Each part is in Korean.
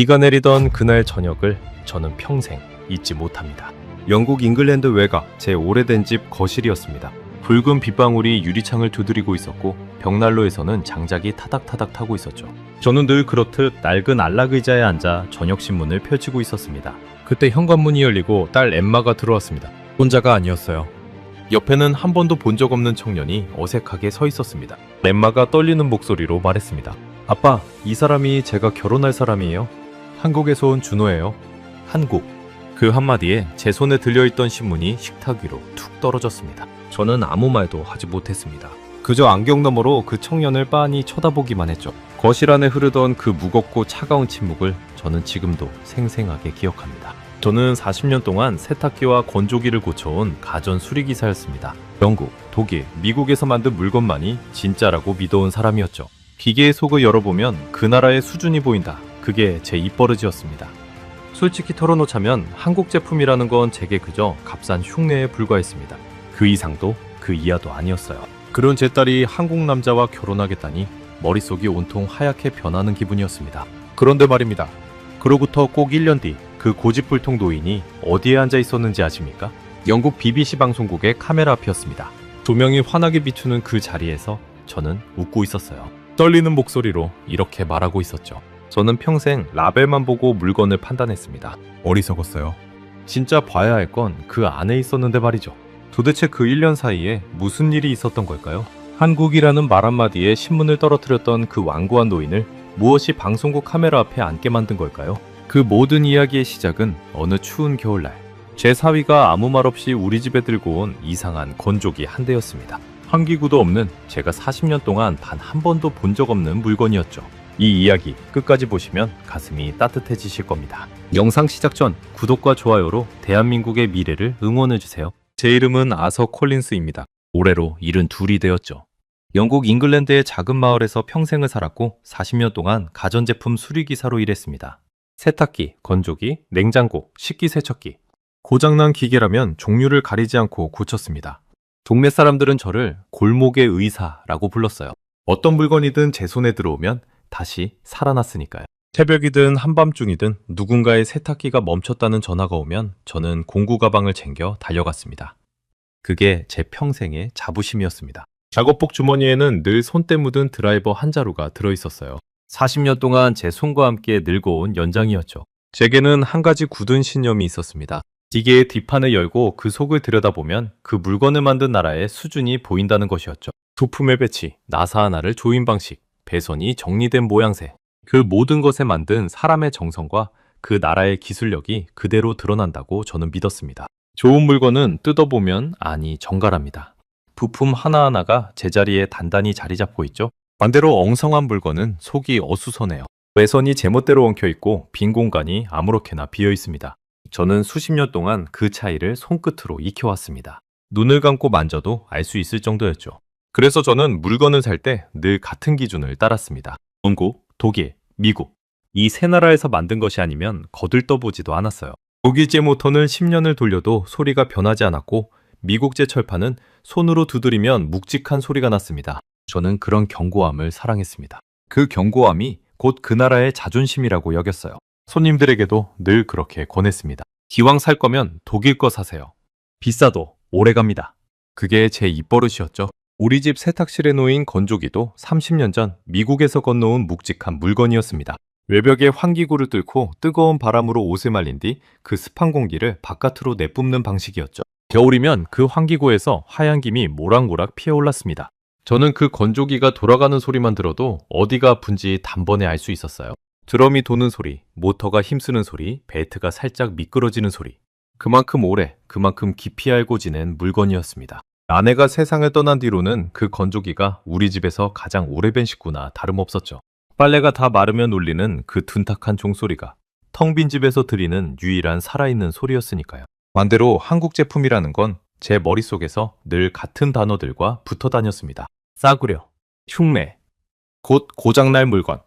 비가 내리던 그날 저녁을 저는 평생 잊지 못합니다. 영국 잉글랜드 외곽 제 오래된 집 거실이었습니다. 붉은 빗방울이 유리창을 두드리고 있었고 벽난로에서는 장작이 타닥타닥 타고 있었죠. 저는 늘 그렇듯 낡은 안락의자에 앉아 저녁신문을 펼치고 있었습니다. 그때 현관문이 열리고 딸 엠마가 들어왔습니다. 혼자가 아니었어요. 옆에는 한 번도 본 적 없는 청년이 어색하게 서 있었습니다. 엠마가 떨리는 목소리로 말했습니다. 아빠, 이 사람이 제가 결혼할 사람이에요. 한국에서 온 준호예요. 한국. 그 한마디에 제 손에 들려있던 신문이 식탁 위로 툭 떨어졌습니다. 저는 아무 말도 하지 못했습니다. 그저 안경 너머로 그 청년을 빤히 쳐다보기만 했죠. 거실 안에 흐르던 그 무겁고 차가운 침묵을 저는 지금도 생생하게 기억합니다. 저는 40년 동안 세탁기와 건조기를 고쳐온 가전 수리기사였습니다. 영국, 독일, 미국에서 만든 물건만이 진짜라고 믿어온 사람이었죠. 기계의 속을 열어보면 그 나라의 수준이 보인다. 그게 제 입버릇이었습니다. 솔직히 털어놓자면 한국 제품이라는 건 제게 그저 값싼 흉내에 불과했습니다. 그 이상도 그 이하도 아니었어요. 그런 제 딸이 한국 남자와 결혼하겠다니 머릿속이 온통 하얗게 변하는 기분이었습니다. 그런데 말입니다. 그로부터 꼭 1년 뒤 그 고집불통 노인이 어디에 앉아 있었는지 아십니까? 영국 BBC 방송국의 카메라 앞이었습니다. 조명이 환하게 비추는 그 자리에서 저는 웃고 있었어요. 떨리는 목소리로 이렇게 말하고 있었죠. 저는 평생 라벨만 보고 물건을 판단했습니다. 어리석었어요. 진짜 봐야 할 건 그 안에 있었는데 말이죠. 도대체 그 1년 사이에 무슨 일이 있었던 걸까요? 한국이라는 말 한마디에 신문을 떨어뜨렸던 그 완고한 노인을 무엇이 방송국 카메라 앞에 앉게 만든 걸까요? 그 모든 이야기의 시작은 어느 추운 겨울날 제 사위가 아무 말 없이 우리 집에 들고 온 이상한 건조기 한 대였습니다. 환기구도 없는 제가 40년 동안 단 한 번도 본 적 없는 물건이었죠. 이 이야기 끝까지 보시면 가슴이 따뜻해지실 겁니다. 영상 시작 전 구독과 좋아요로 대한민국의 미래를 응원해주세요. 제 이름은 아서 콜린스입니다. 올해로 72이 되었죠. 영국 잉글랜드의 작은 마을에서 평생을 살았고 40년 동안 가전제품 수리기사로 일했습니다. 세탁기, 건조기, 냉장고, 식기세척기. 고장난 기계라면 종류를 가리지 않고 고쳤습니다. 동네 사람들은 저를 골목의 의사라고 불렀어요. 어떤 물건이든 제 손에 들어오면 다시 살아났으니까요. 새벽이든 한밤중이든 누군가의 세탁기가 멈췄다는 전화가 오면 저는 공구 가방을 챙겨 달려갔습니다. 그게 제 평생의 자부심이었습니다. 작업복 주머니에는 늘 손때 묻은 드라이버 한 자루가 들어있었어요. 40년 동안 제 손과 함께 늙어온 연장이었죠. 제게는 한 가지 굳은 신념이 있었습니다. 기계의 뒷판을 열고 그 속을 들여다보면 그 물건을 만든 나라의 수준이 보인다는 것이었죠. 부품의 배치, 나사 하나를 조인 방식, 배선이 정리된 모양새, 그 모든 것에 만든 사람의 정성과 그 나라의 기술력이 그대로 드러난다고 저는 믿었습니다. 좋은 물건은 뜯어보면 안이 정갈합니다. 부품 하나하나가 제자리에 단단히 자리 잡고 있죠. 반대로 엉성한 물건은 속이 어수선해요. 외선이 제멋대로 엉켜있고 빈 공간이 아무렇게나 비어있습니다. 저는 수십 년 동안 그 차이를 손끝으로 익혀왔습니다. 눈을 감고 만져도 알 수 있을 정도였죠. 그래서 저는 물건을 살 때 늘 같은 기준을 따랐습니다. 영국, 독일, 미국. 이 세 나라에서 만든 것이 아니면 거들떠보지도 않았어요. 독일제 모터는 10년을 돌려도 소리가 변하지 않았고 미국제 철판은 손으로 두드리면 묵직한 소리가 났습니다. 저는 그런 견고함을 사랑했습니다. 그 견고함이 곧 그 나라의 자존심이라고 여겼어요. 손님들에게도 늘 그렇게 권했습니다. 기왕 살 거면 독일 거 사세요. 비싸도 오래갑니다. 그게 제 입버릇이었죠. 우리 집 세탁실에 놓인 건조기도 30년 전 미국에서 건너온 묵직한 물건이었습니다. 외벽에 환기구를 뚫고 뜨거운 바람으로 옷을 말린 뒤 그 습한 공기를 바깥으로 내뿜는 방식이었죠. 겨울이면 그 환기구에서 하얀 김이 모락모락 피어올랐습니다. 저는 그 건조기가 돌아가는 소리만 들어도 어디가 아픈지 단번에 알 수 있었어요. 드럼이 도는 소리, 모터가 힘쓰는 소리, 벨트가 살짝 미끄러지는 소리. 그만큼 오래, 그만큼 깊이 알고 지낸 물건이었습니다. 아내가 세상을 떠난 뒤로는 그 건조기가 우리 집에서 가장 오래된 식구나 다름없었죠. 빨래가 다 마르면 울리는 그 둔탁한 종소리가 텅 빈 집에서 들리는 유일한 살아있는 소리였으니까요. 반대로 한국 제품이라는 건 제 머릿속에서 늘 같은 단어들과 붙어 다녔습니다. 싸구려, 흉내, 곧 고장날 물건.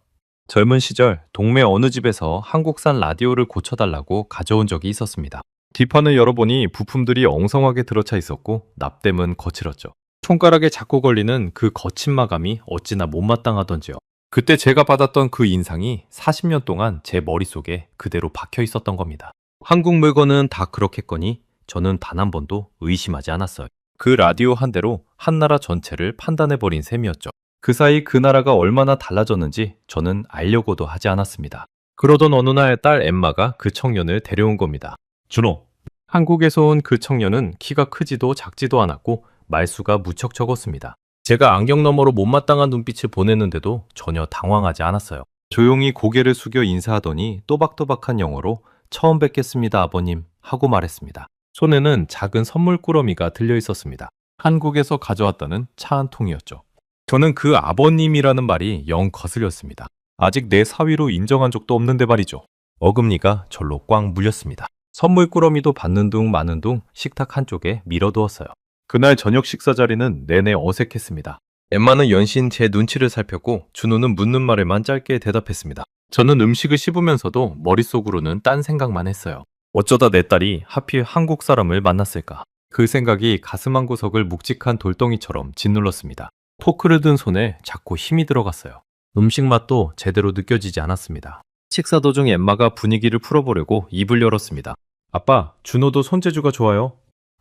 젊은 시절 동네 어느 집에서 한국산 라디오를 고쳐달라고 가져온 적이 있었습니다. 뒷판을 열어보니 부품들이 엉성하게 들어차 있었고 납땜은 거칠었죠. 손가락에 자꾸 걸리는 그 거친 마감이 어찌나 못마땅하던지요. 그때 제가 받았던 그 인상이 40년 동안 제 머릿속에 그대로 박혀 있었던 겁니다. 한국 물건은 다 그렇겠거니 저는 단 한 번도 의심하지 않았어요. 그 라디오 한 대로 한 나라 전체를 판단해버린 셈이었죠. 그 사이 그 나라가 얼마나 달라졌는지 저는 알려고도 하지 않았습니다. 그러던 어느 날 딸 엠마가 그 청년을 데려온 겁니다. 준호. 한국에서 온 그 청년은 키가 크지도 작지도 않았고 말수가 무척 적었습니다. 제가 안경 너머로 못마땅한 눈빛을 보냈는데도 전혀 당황하지 않았어요. 조용히 고개를 숙여 인사하더니 또박또박한 영어로 처음 뵙겠습니다, 아버님 하고 말했습니다. 손에는 작은 선물 꾸러미가 들려 있었습니다. 한국에서 가져왔다는 차 한 통이었죠. 저는 그 아버님이라는 말이 영 거슬렸습니다. 아직 내 사위로 인정한 적도 없는데 말이죠. 어금니가 절로 꽉 물렸습니다. 선물 꾸러미도 받는 둥 마는 둥 식탁 한쪽에 밀어두었어요. 그날 저녁 식사 자리는 내내 어색했습니다. 엠마는 연신 제 눈치를 살폈고 준호는 묻는 말에만 짧게 대답했습니다. 저는 음식을 씹으면서도 머릿속으로는 딴 생각만 했어요. 어쩌다 내 딸이 하필 한국 사람을 만났을까? 그 생각이 가슴 한 구석을 묵직한 돌덩이처럼 짓눌렀습니다. 포크를 든 손에 자꾸 힘이 들어갔어요. 음식 맛도 제대로 느껴지지 않았습니다. 식사 도중 엠마가 분위기를 풀어보려고 입을 열었습니다. 아빠, 준호도 손재주가 좋아요.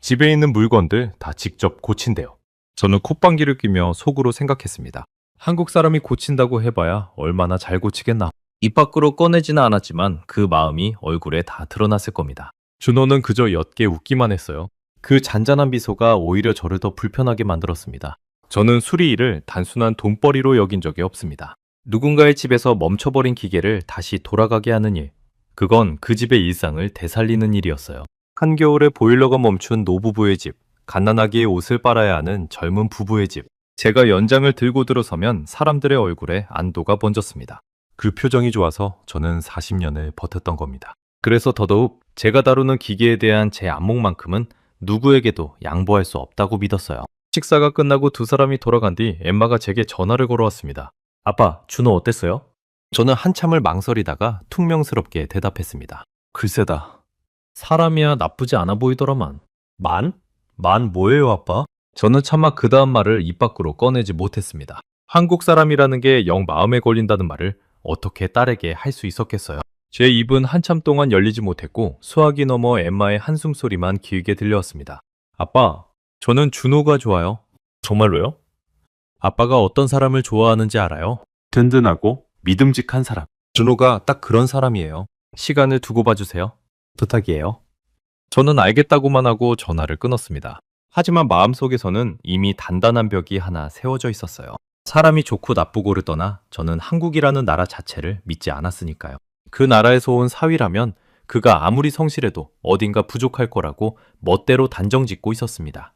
집에 있는 물건들 다 직접 고친대요. 저는 콧방귀를 뀌며 속으로 생각했습니다. 한국 사람이 고친다고 해봐야 얼마나 잘 고치겠나. 입 밖으로 꺼내지는 않았지만 그 마음이 얼굴에 다 드러났을 겁니다. 준호는 그저 옅게 웃기만 했어요. 그 잔잔한 미소가 오히려 저를 더 불편하게 만들었습니다. 저는 수리일을 단순한 돈벌이로 여긴 적이 없습니다. 누군가의 집에서 멈춰버린 기계를 다시 돌아가게 하는 일. 그건 그 집의 일상을 되살리는 일이었어요. 한겨울에 보일러가 멈춘 노부부의 집, 갓난아기의 옷을 빨아야 하는 젊은 부부의 집. 제가 연장을 들고 들어서면 사람들의 얼굴에 안도가 번졌습니다. 그 표정이 좋아서 저는 40년을 버텼던 겁니다. 그래서 더더욱 제가 다루는 기계에 대한 제 안목만큼은 누구에게도 양보할 수 없다고 믿었어요. 식사가 끝나고 두 사람이 돌아간 뒤 엠마가 제게 전화를 걸어왔습니다. 아빠, 준호 어땠어요? 저는 한참을 망설이다가 퉁명스럽게 대답했습니다. 글쎄다. 사람이야 나쁘지 않아 보이더라만. 만? 만 뭐예요, 아빠? 저는 차마 그 다음 말을 입 밖으로 꺼내지 못했습니다. 한국 사람이라는 게 영 마음에 걸린다는 말을 어떻게 딸에게 할 수 있었겠어요. 제 입은 한참 동안 열리지 못했고 수화기 너머 엠마의 한숨소리만 길게 들려왔습니다. 아빠, 저는 준호가 좋아요. 정말로요? 아빠가 어떤 사람을 좋아하는지 알아요? 든든하고 믿음직한 사람. 준호가 딱 그런 사람이에요. 시간을 두고 봐주세요. 부탁이에요. 저는 알겠다고만 하고 전화를 끊었습니다. 하지만 마음속에서는 이미 단단한 벽이 하나 세워져 있었어요. 사람이 좋고 나쁘고를 떠나 저는 한국이라는 나라 자체를 믿지 않았으니까요. 그 나라에서 온 사위라면 그가 아무리 성실해도 어딘가 부족할 거라고 멋대로 단정짓고 있었습니다.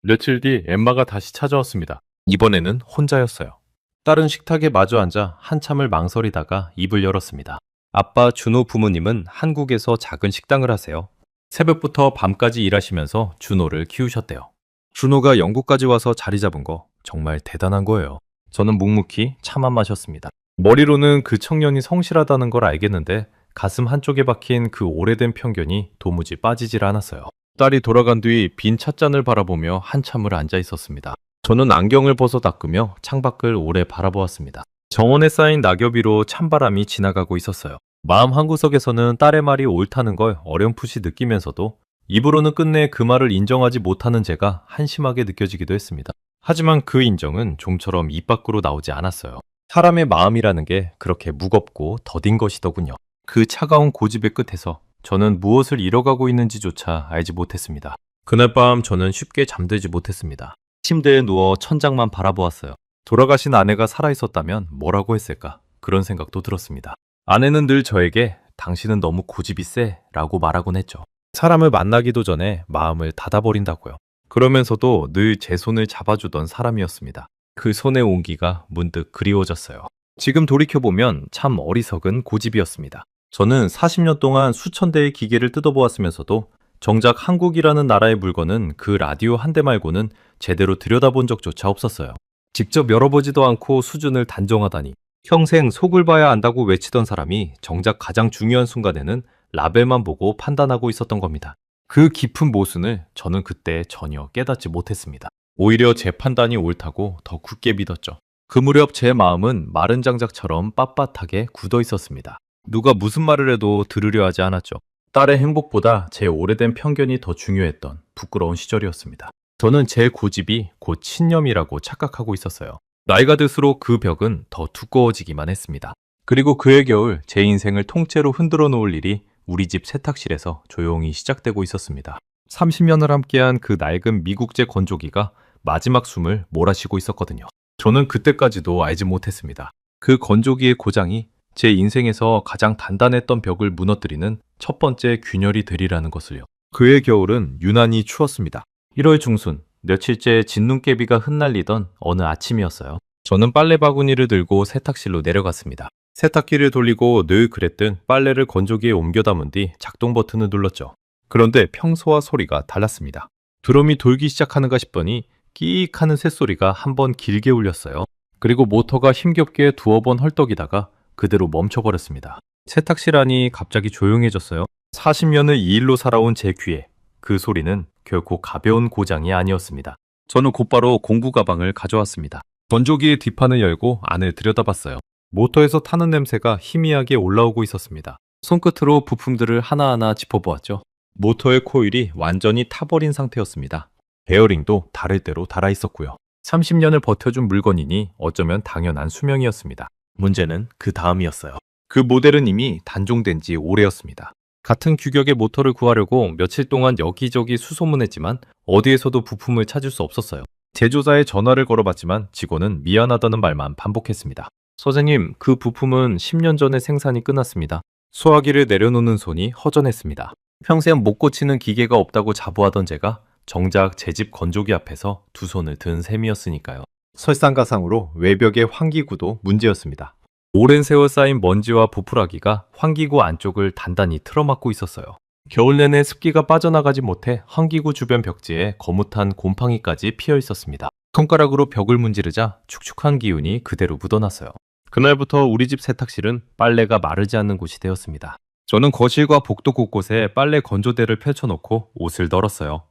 며칠 뒤 엠마가 다시 찾아왔습니다. 이번에는 혼자였어요. 딸은 식탁에 마주 앉아 한참을 망설이다가 입을 열었습니다. 아빠 준호 부모님은 한국에서 작은 식당을 하세요. 새벽부터 밤까지 일하시면서 준호를 키우셨대요. 준호가 영국까지 와서 자리 잡은 거 정말 대단한 거예요. 저는 묵묵히 차만 마셨습니다. 머리로는 그 청년이 성실하다는 걸 알겠는데 가슴 한쪽에 박힌 그 오래된 편견이 도무지 빠지질 않았어요. 딸이 돌아간 뒤 빈 찻잔을 바라보며 한참을 앉아 있었습니다. 저는 안경을 벗어 닦으며 창밖을 오래 바라보았습니다. 정원에 쌓인 낙엽 위로 찬바람이 지나가고 있었어요. 마음 한구석에서는 딸의 말이 옳다는 걸 어렴풋이 느끼면서도 입으로는 끝내 그 말을 인정하지 못하는 제가 한심하게 느껴지기도 했습니다. 하지만 그 인정은 좀처럼 입 밖으로 나오지 않았어요. 사람의 마음이라는 게 그렇게 무겁고 더딘 것이더군요. 그 차가운 고집의 끝에서 저는 무엇을 잃어가고 있는지조차 알지 못했습니다. 그날 밤 저는 쉽게 잠들지 못했습니다. 침대에 누워 천장만 바라보았어요. 돌아가신 아내가 살아있었다면 뭐라고 했을까? 그런 생각도 들었습니다. 아내는 늘 저에게 당신은 너무 고집이 세 라고 말하곤 했죠. 사람을 만나기도 전에 마음을 닫아버린다고요. 그러면서도 늘 제 손을 잡아주던 사람이었습니다. 그 손의 온기가 문득 그리워졌어요. 지금 돌이켜보면 참 어리석은 고집이었습니다. 저는 40년 동안 수천 대의 기계를 뜯어보았으면서도 정작 한국이라는 나라의 물건은 그 라디오 한 대 말고는 제대로 들여다본 적조차 없었어요. 직접 열어보지도 않고 수준을 단정하다니. 평생 속을 봐야 안다고 외치던 사람이 정작 가장 중요한 순간에는 라벨만 보고 판단하고 있었던 겁니다. 그 깊은 모순을 저는 그때 전혀 깨닫지 못했습니다. 오히려 제 판단이 옳다고 더 굳게 믿었죠. 그 무렵 제 마음은 마른 장작처럼 빳빳하게 굳어 있었습니다. 누가 무슨 말을 해도 들으려 하지 않았죠. 딸의 행복보다 제 오래된 편견이 더 중요했던 부끄러운 시절이었습니다. 저는 제 고집이 곧 신념이라고 착각하고 있었어요. 나이가 들수록 그 벽은 더 두꺼워지기만 했습니다. 그리고 그해 겨울 제 인생을 통째로 흔들어 놓을 일이 우리 집 세탁실에서 조용히 시작되고 있었습니다. 30년을 함께한 그 낡은 미국제 건조기가 마지막 숨을 몰아쉬고 있었거든요. 저는 그때까지도 알지 못했습니다. 그 건조기의 고장이 제 인생에서 가장 단단했던 벽을 무너뜨리는 첫 번째 균열이 되리라는 것을요. 그해 겨울은 유난히 추웠습니다. 1월 중순, 며칠째 진눈깨비가 흩날리던 어느 아침이었어요. 저는 빨래 바구니를 들고 세탁실로 내려갔습니다. 세탁기를 돌리고 늘 그랬듯 빨래를 건조기에 옮겨 담은 뒤 작동 버튼을 눌렀죠. 그런데 평소와 소리가 달랐습니다. 드럼이 돌기 시작하는가 싶더니 끼익 하는 쇳소리가 한번 길게 울렸어요. 그리고 모터가 힘겹게 두어 번 헐떡이다가 그대로 멈춰버렸습니다. 세탁실 안이 갑자기 조용해졌어요. 40년을 이 일로 살아온 제 귀에 그 소리는 결코 가벼운 고장이 아니었습니다. 저는 곧바로 공구 가방을 가져왔습니다. 건조기의 뒷판을 열고 안을 들여다봤어요. 모터에서 타는 냄새가 희미하게 올라오고 있었습니다. 손끝으로 부품들을 하나하나 짚어보았죠. 모터의 코일이 완전히 타버린 상태였습니다. 베어링도 다를 대로 달아 있었고요. 30년을 버텨준 물건이니 어쩌면 당연한 수명이었습니다. 문제는 그 다음이었어요. 그 모델은 이미 단종된 지 오래였습니다. 같은 규격의 모터를 구하려고 며칠 동안 여기저기 수소문했지만 어디에서도 부품을 찾을 수 없었어요. 제조사에 전화를 걸어봤지만 직원은 미안하다는 말만 반복했습니다. 선생님, 그 부품은 10년 전에 생산이 끝났습니다. 소화기를 내려놓는 손이 허전했습니다. 평생 못 고치는 기계가 없다고 자부하던 제가 정작 제 집 건조기 앞에서 두 손을 든 셈이었으니까요. 설상가상으로 외벽의 환기구도 문제였습니다. 오랜 세월 쌓인 먼지와 부풀하기가 환기구 안쪽을 단단히 틀어막고 있었어요. 겨울 내내 습기가 빠져나가지 못해 환기구 주변 벽지에 거뭇한 곰팡이까지 피어 있었습니다. 손가락으로 벽을 문지르자 축축한 기운이 그대로 묻어났어요. 그날부터 우리 집 세탁실은 빨래가 마르지 않는 곳이 되었습니다. 저는 거실과 복도 곳곳에 빨래 건조대를 펼쳐놓고 옷을 널었어요.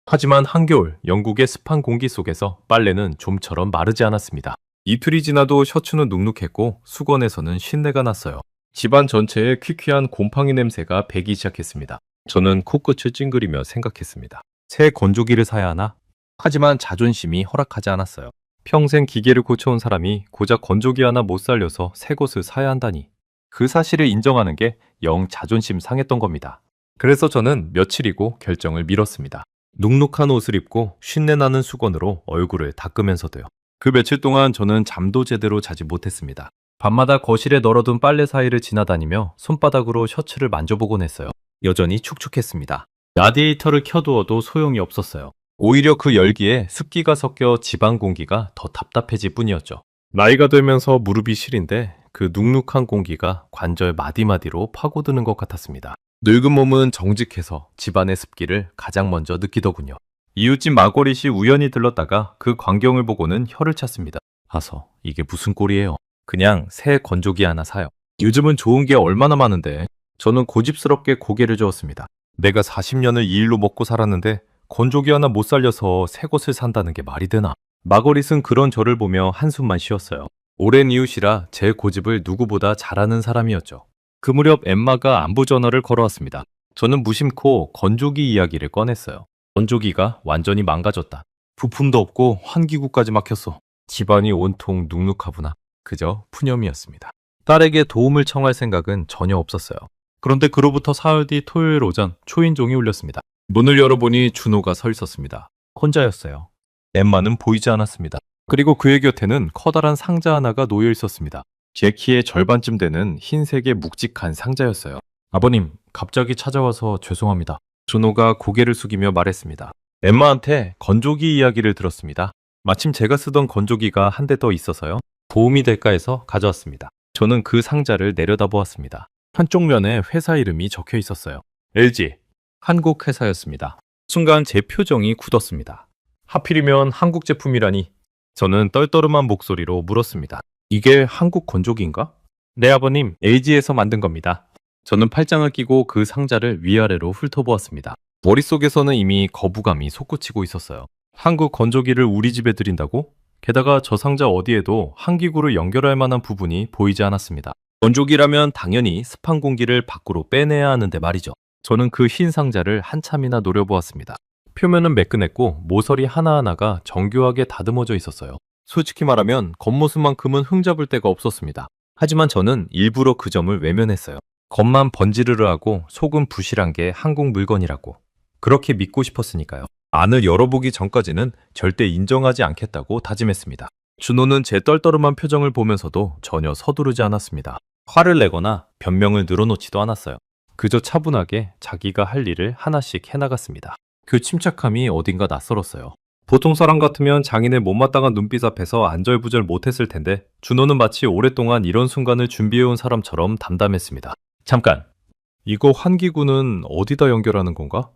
하지만 한겨울 영국의 습한 공기 속에서 빨래는 좀처럼 마르지 않았습니다. 이틀이 지나도 셔츠는 눅눅했고 수건에서는 쉰내가 났어요. 집안 전체에 퀴퀴한 곰팡이 냄새가 배기 시작했습니다. 저는 코끝을 찡그리며 생각했습니다. 새 건조기를 사야 하나? 하지만 자존심이 허락하지 않았어요. 평생 기계를 고쳐온 사람이 고작 건조기 하나 못 살려서 새 것을 사야 한다니. 그 사실을 인정하는 게 영 자존심 상했던 겁니다. 그래서 저는 며칠이고 결정을 미뤘습니다. 눅눅한 옷을 입고 쉰내 나는 수건으로 얼굴을 닦으면서도요. 그 며칠 동안 저는 잠도 제대로 자지 못했습니다. 밤마다 거실에 널어둔 빨래 사이를 지나다니며 손바닥으로 셔츠를 만져보곤 했어요. 여전히 축축했습니다. 라디에이터를 켜두어도 소용이 없었어요. 오히려 그 열기에 습기가 섞여 집안 공기가 더 답답해질 뿐이었죠. 나이가 들면서 무릎이 시린데 그 눅눅한 공기가 관절 마디마디로 파고드는 것 같았습니다. 늙은 몸은 정직해서 집안의 습기를 가장 먼저 느끼더군요. 이웃집 마거릿이 우연히 들렀다가 그 광경을 보고는 혀를 찼습니다. 아서, 이게 무슨 꼴이에요? 그냥 새 건조기 하나 사요. 요즘은 좋은 게 얼마나 많은데. 저는 고집스럽게 고개를 저었습니다. 내가 40년을 이 일로 먹고 살았는데 건조기 하나 못 살려서 새 것을 산다는 게 말이 되나? 마거릿은 그런 저를 보며 한숨만 쉬었어요. 오랜 이웃이라 제 고집을 누구보다 잘 아는 사람이었죠. 그 무렵 엠마가 안부 전화를 걸어왔습니다. 저는 무심코 건조기 이야기를 꺼냈어요. 건조기가 완전히 망가졌다. 부품도 없고 환기구까지 막혔어. 집안이 온통 눅눅하구나. 그저 푸념이었습니다. 딸에게 도움을 청할 생각은 전혀 없었어요. 그런데 그로부터 사흘 뒤 토요일 오전 초인종이 울렸습니다. 문을 열어보니 준호가 서 있었습니다. 혼자였어요. 엠마는 보이지 않았습니다. 그리고 그의 곁에는 커다란 상자 하나가 놓여 있었습니다. 제 키의 절반쯤 되는 흰색의 묵직한 상자였어요. 아버님, 갑자기 찾아와서 죄송합니다. 준호가 고개를 숙이며 말했습니다. 엠마한테 건조기 이야기를 들었습니다. 마침 제가 쓰던 건조기가 한 대 더 있어서요. 도움이 될까 해서 가져왔습니다. 저는 그 상자를 내려다보았습니다. 한쪽 면에 회사 이름이 적혀 있었어요. LG, 한국 회사였습니다. 순간 제 표정이 굳었습니다. 하필이면 한국 제품이라니. 저는 떨떠름한 목소리로 물었습니다. 이게 한국 건조기인가? 네, 아버님, LG에서 만든 겁니다. 저는 팔짱을 끼고 그 상자를 위아래로 훑어보았습니다. 머릿속에서는 이미 거부감이 솟구치고 있었어요. 한국 건조기를 우리 집에 들인다고? 게다가 저 상자 어디에도 환기구를 연결할 만한 부분이 보이지 않았습니다. 건조기라면 당연히 습한 공기를 밖으로 빼내야 하는데 말이죠. 저는 그 흰 상자를 한참이나 노려보았습니다. 표면은 매끈했고 모서리 하나하나가 정교하게 다듬어져 있었어요. 솔직히 말하면 겉모습만큼은 흠잡을 데가 없었습니다. 하지만 저는 일부러 그 점을 외면했어요. 겉만 번지르르하고 속은 부실한 게 한국 물건이라고. 그렇게 믿고 싶었으니까요. 안을 열어보기 전까지는 절대 인정하지 않겠다고 다짐했습니다. 준호는 제 떨떠름한 표정을 보면서도 전혀 서두르지 않았습니다. 화를 내거나 변명을 늘어놓지도 않았어요. 그저 차분하게 자기가 할 일을 하나씩 해나갔습니다. 그 침착함이 어딘가 낯설었어요. 보통 사람 같으면 장인의 못마땅한 눈빛 앞에서 안절부절 못했을 텐데 준호는 마치 오랫동안 이런 순간을 준비해온 사람처럼 담담했습니다. 잠깐, 이거 환기구는 어디다 연결하는 건가?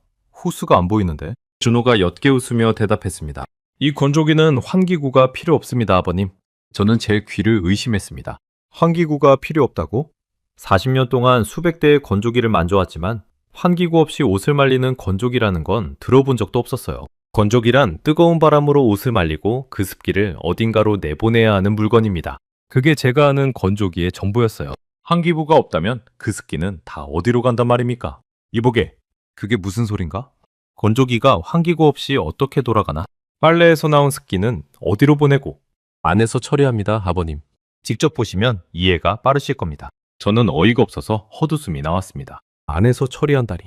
호스가 안 보이는데? 준호가 옅게 웃으며 대답했습니다. 이 건조기는 환기구가 필요 없습니다, 아버님. 저는 제 귀를 의심했습니다. 환기구가 필요 없다고? 40년 동안 수백 대의 건조기를 만져왔지만 환기구 없이 옷을 말리는 건조기라는 건 들어본 적도 없었어요. 건조기란 뜨거운 바람으로 옷을 말리고 그 습기를 어딘가로 내보내야 하는 물건입니다. 그게 제가 아는 건조기의 전부였어요. 환기구가 없다면 그 습기는 다 어디로 간단 말입니까? 이보게, 그게 무슨 소린가? 건조기가 환기구 없이 어떻게 돌아가나? 빨래에서 나온 습기는 어디로 보내고? 안에서 처리합니다, 아버님. 직접 보시면 이해가 빠르실 겁니다. 저는 어이가 없어서 헛웃음이 나왔습니다. 안에서 처리한다니.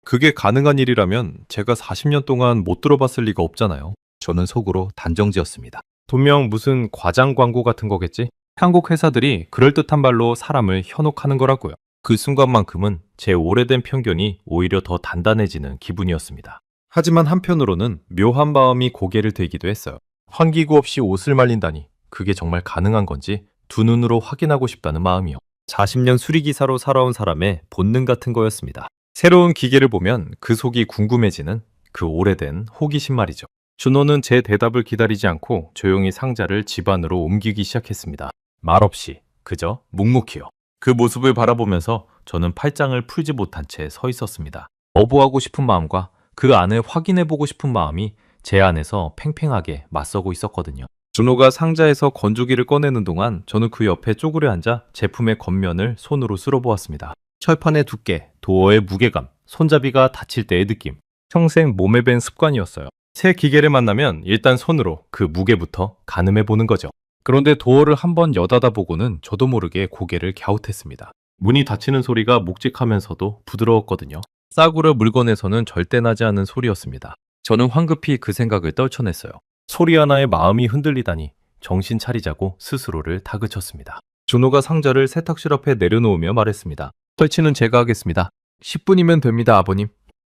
그게 가능한 일이라면 제가 40년 동안 못 들어봤을 리가 없잖아요. 저는 속으로 단정지었습니다. 분명 무슨 과장 광고 같은 거겠지? 한국 회사들이 그럴듯한 말로 사람을 현혹하는 거라고요. 그 순간만큼은 제 오래된 편견이 오히려 더 단단해지는 기분이었습니다. 하지만 한편으로는 묘한 마음이 고개를 들기도 했어요. 환기구 없이 옷을 말린다니 그게 정말 가능한 건지 두 눈으로 확인하고 싶다는 마음이요. 40년 수리기사로 살아온 사람의 본능 같은 거였습니다. 새로운 기계를 보면 그 속이 궁금해지는 그 오래된 호기심 말이죠. 준호는 제 대답을 기다리지 않고 조용히 상자를 집 안으로 옮기기 시작했습니다. 말없이 그저 묵묵히요. 그 모습을 바라보면서 저는 팔짱을 풀지 못한 채 서 있었습니다. 거부하고 싶은 마음과 그 안을 확인해보고 싶은 마음이 제 안에서 팽팽하게 맞서고 있었거든요. 준호가 상자에서 건조기를 꺼내는 동안 저는 그 옆에 쪼그려 앉아 제품의 겉면을 손으로 쓸어보았습니다. 철판의 두께, 도어의 무게감, 손잡이가 닫힐 때의 느낌. 평생 몸에 밴 습관이었어요. 새 기계를 만나면 일단 손으로 그 무게부터 가늠해보는 거죠. 그런데 도어를 한번 여닫아 보고는 저도 모르게 고개를 갸웃했습니다. 문이 닫히는 소리가 묵직하면서도 부드러웠거든요. 싸구려 물건에서는 절대 나지 않는 소리였습니다. 저는 황급히 그 생각을 떨쳐냈어요. 소리 하나에 마음이 흔들리다니 정신 차리자고 스스로를 다그쳤습니다. 준호가 상자를 세탁실 앞에 내려놓으며 말했습니다. 설치는 제가 하겠습니다. 10분이면 됩니다, 아버님.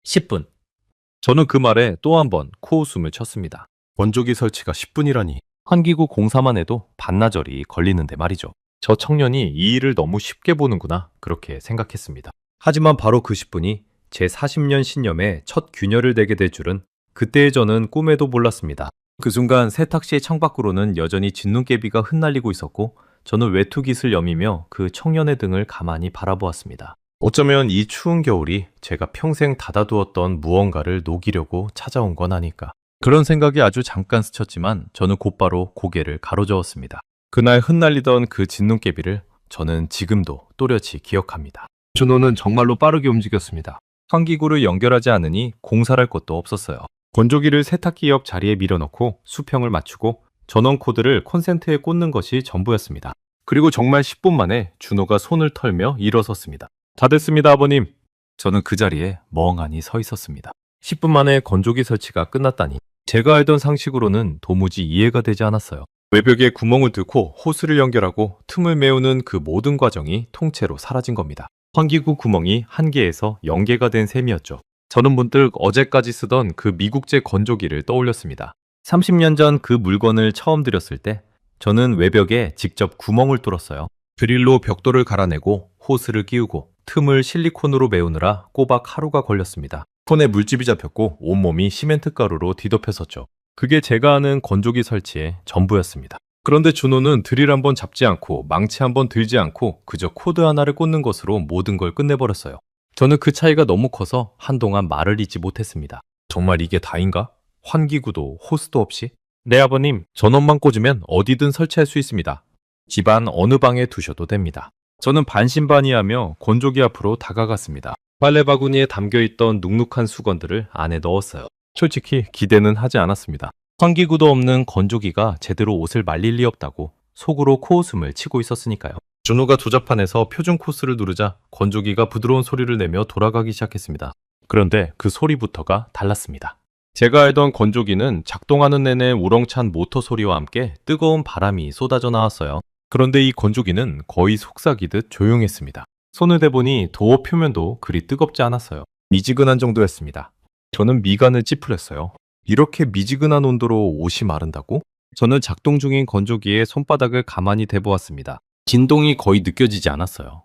10분. 저는 그 말에 또 한 번 코웃음을 쳤습니다. 건조기 설치가 10분이라니. 환기구 공사만 해도 반나절이 걸리는데 말이죠. 저 청년이 이 일을 너무 쉽게 보는구나 그렇게 생각했습니다. 하지만 바로 그 10분이 제 40년 신념에 첫 균열을 대게 될 줄은 그때의 저는 꿈에도 몰랐습니다. 그 순간 세탁실 창밖으로는 여전히 진눈깨비가 흩날리고 있었고 저는 외투깃을 여미며 그 청년의 등을 가만히 바라보았습니다. 어쩌면 이 추운 겨울이 제가 평생 닫아두었던 무언가를 녹이려고 찾아온 건 아닐까. 그런 생각이 아주 잠깐 스쳤지만 저는 곧바로 고개를 가로저었습니다. 그날 흩날리던 그 진눈깨비를 저는 지금도 또렷이 기억합니다. 준호는 정말로 빠르게 움직였습니다. 환기구를 연결하지 않으니 공사를 할 것도 없었어요. 건조기를 세탁기 옆 자리에 밀어넣고 수평을 맞추고 전원 코드를 콘센트에 꽂는 것이 전부였습니다. 그리고 정말 10분 만에 준호가 손을 털며 일어섰습니다. 다 됐습니다, 아버님. 저는 그 자리에 멍하니 서 있었습니다. 10분 만에 건조기 설치가 끝났다니 제가 알던 상식으로는 도무지 이해가 되지 않았어요. 외벽에 구멍을 뚫고 호스를 연결하고 틈을 메우는 그 모든 과정이 통째로 사라진 겁니다. 환기구 구멍이 1개에서 0개가 된 셈이었죠. 저는 문득 어제까지 쓰던 그 미국제 건조기를 떠올렸습니다. 30년 전 그 물건을 처음 들였을 때 저는 외벽에 직접 구멍을 뚫었어요. 드릴로 벽돌을 갈아내고 호스를 끼우고 틈을 실리콘으로 메우느라 꼬박 하루가 걸렸습니다. 손에 물집이 잡혔고 온몸이 시멘트 가루로 뒤덮였었죠. 그게 제가 아는 건조기 설치의 전부였습니다. 그런데 준호는 드릴 한번 잡지 않고 망치 한번 들지 않고 그저 코드 하나를 꽂는 것으로 모든 걸 끝내버렸어요. 저는 그 차이가 너무 커서 한동안 말을 잇지 못했습니다. 정말 이게 다인가? 환기구도 호스도 없이? 네, 아버님. 전원만 꽂으면 어디든 설치할 수 있습니다. 집안 어느 방에 두셔도 됩니다. 저는 반신반의하며 건조기 앞으로 다가갔습니다. 빨래 바구니에 담겨있던 눅눅한 수건들을 안에 넣었어요. 솔직히 기대는 하지 않았습니다. 환기구도 없는 건조기가 제대로 옷을 말릴 리 없다고 속으로 코웃음을 치고 있었으니까요. 준호가 조잡판에서 표준 코스를 누르자 건조기가 부드러운 소리를 내며 돌아가기 시작했습니다. 그런데 그 소리부터가 달랐습니다. 제가 알던 건조기는 작동하는 내내 우렁찬 모터 소리와 함께 뜨거운 바람이 쏟아져 나왔어요. 그런데 이 건조기는 거의 속삭이듯 조용했습니다. 손을 대보니 도어 표면도 그리 뜨겁지 않았어요. 미지근한 정도였습니다. 저는 미간을 찌푸렸어요. 이렇게 미지근한 온도로 옷이 마른다고? 저는 작동 중인 건조기에 손바닥을 가만히 대보았습니다. 진동이 거의 느껴지지 않았어요.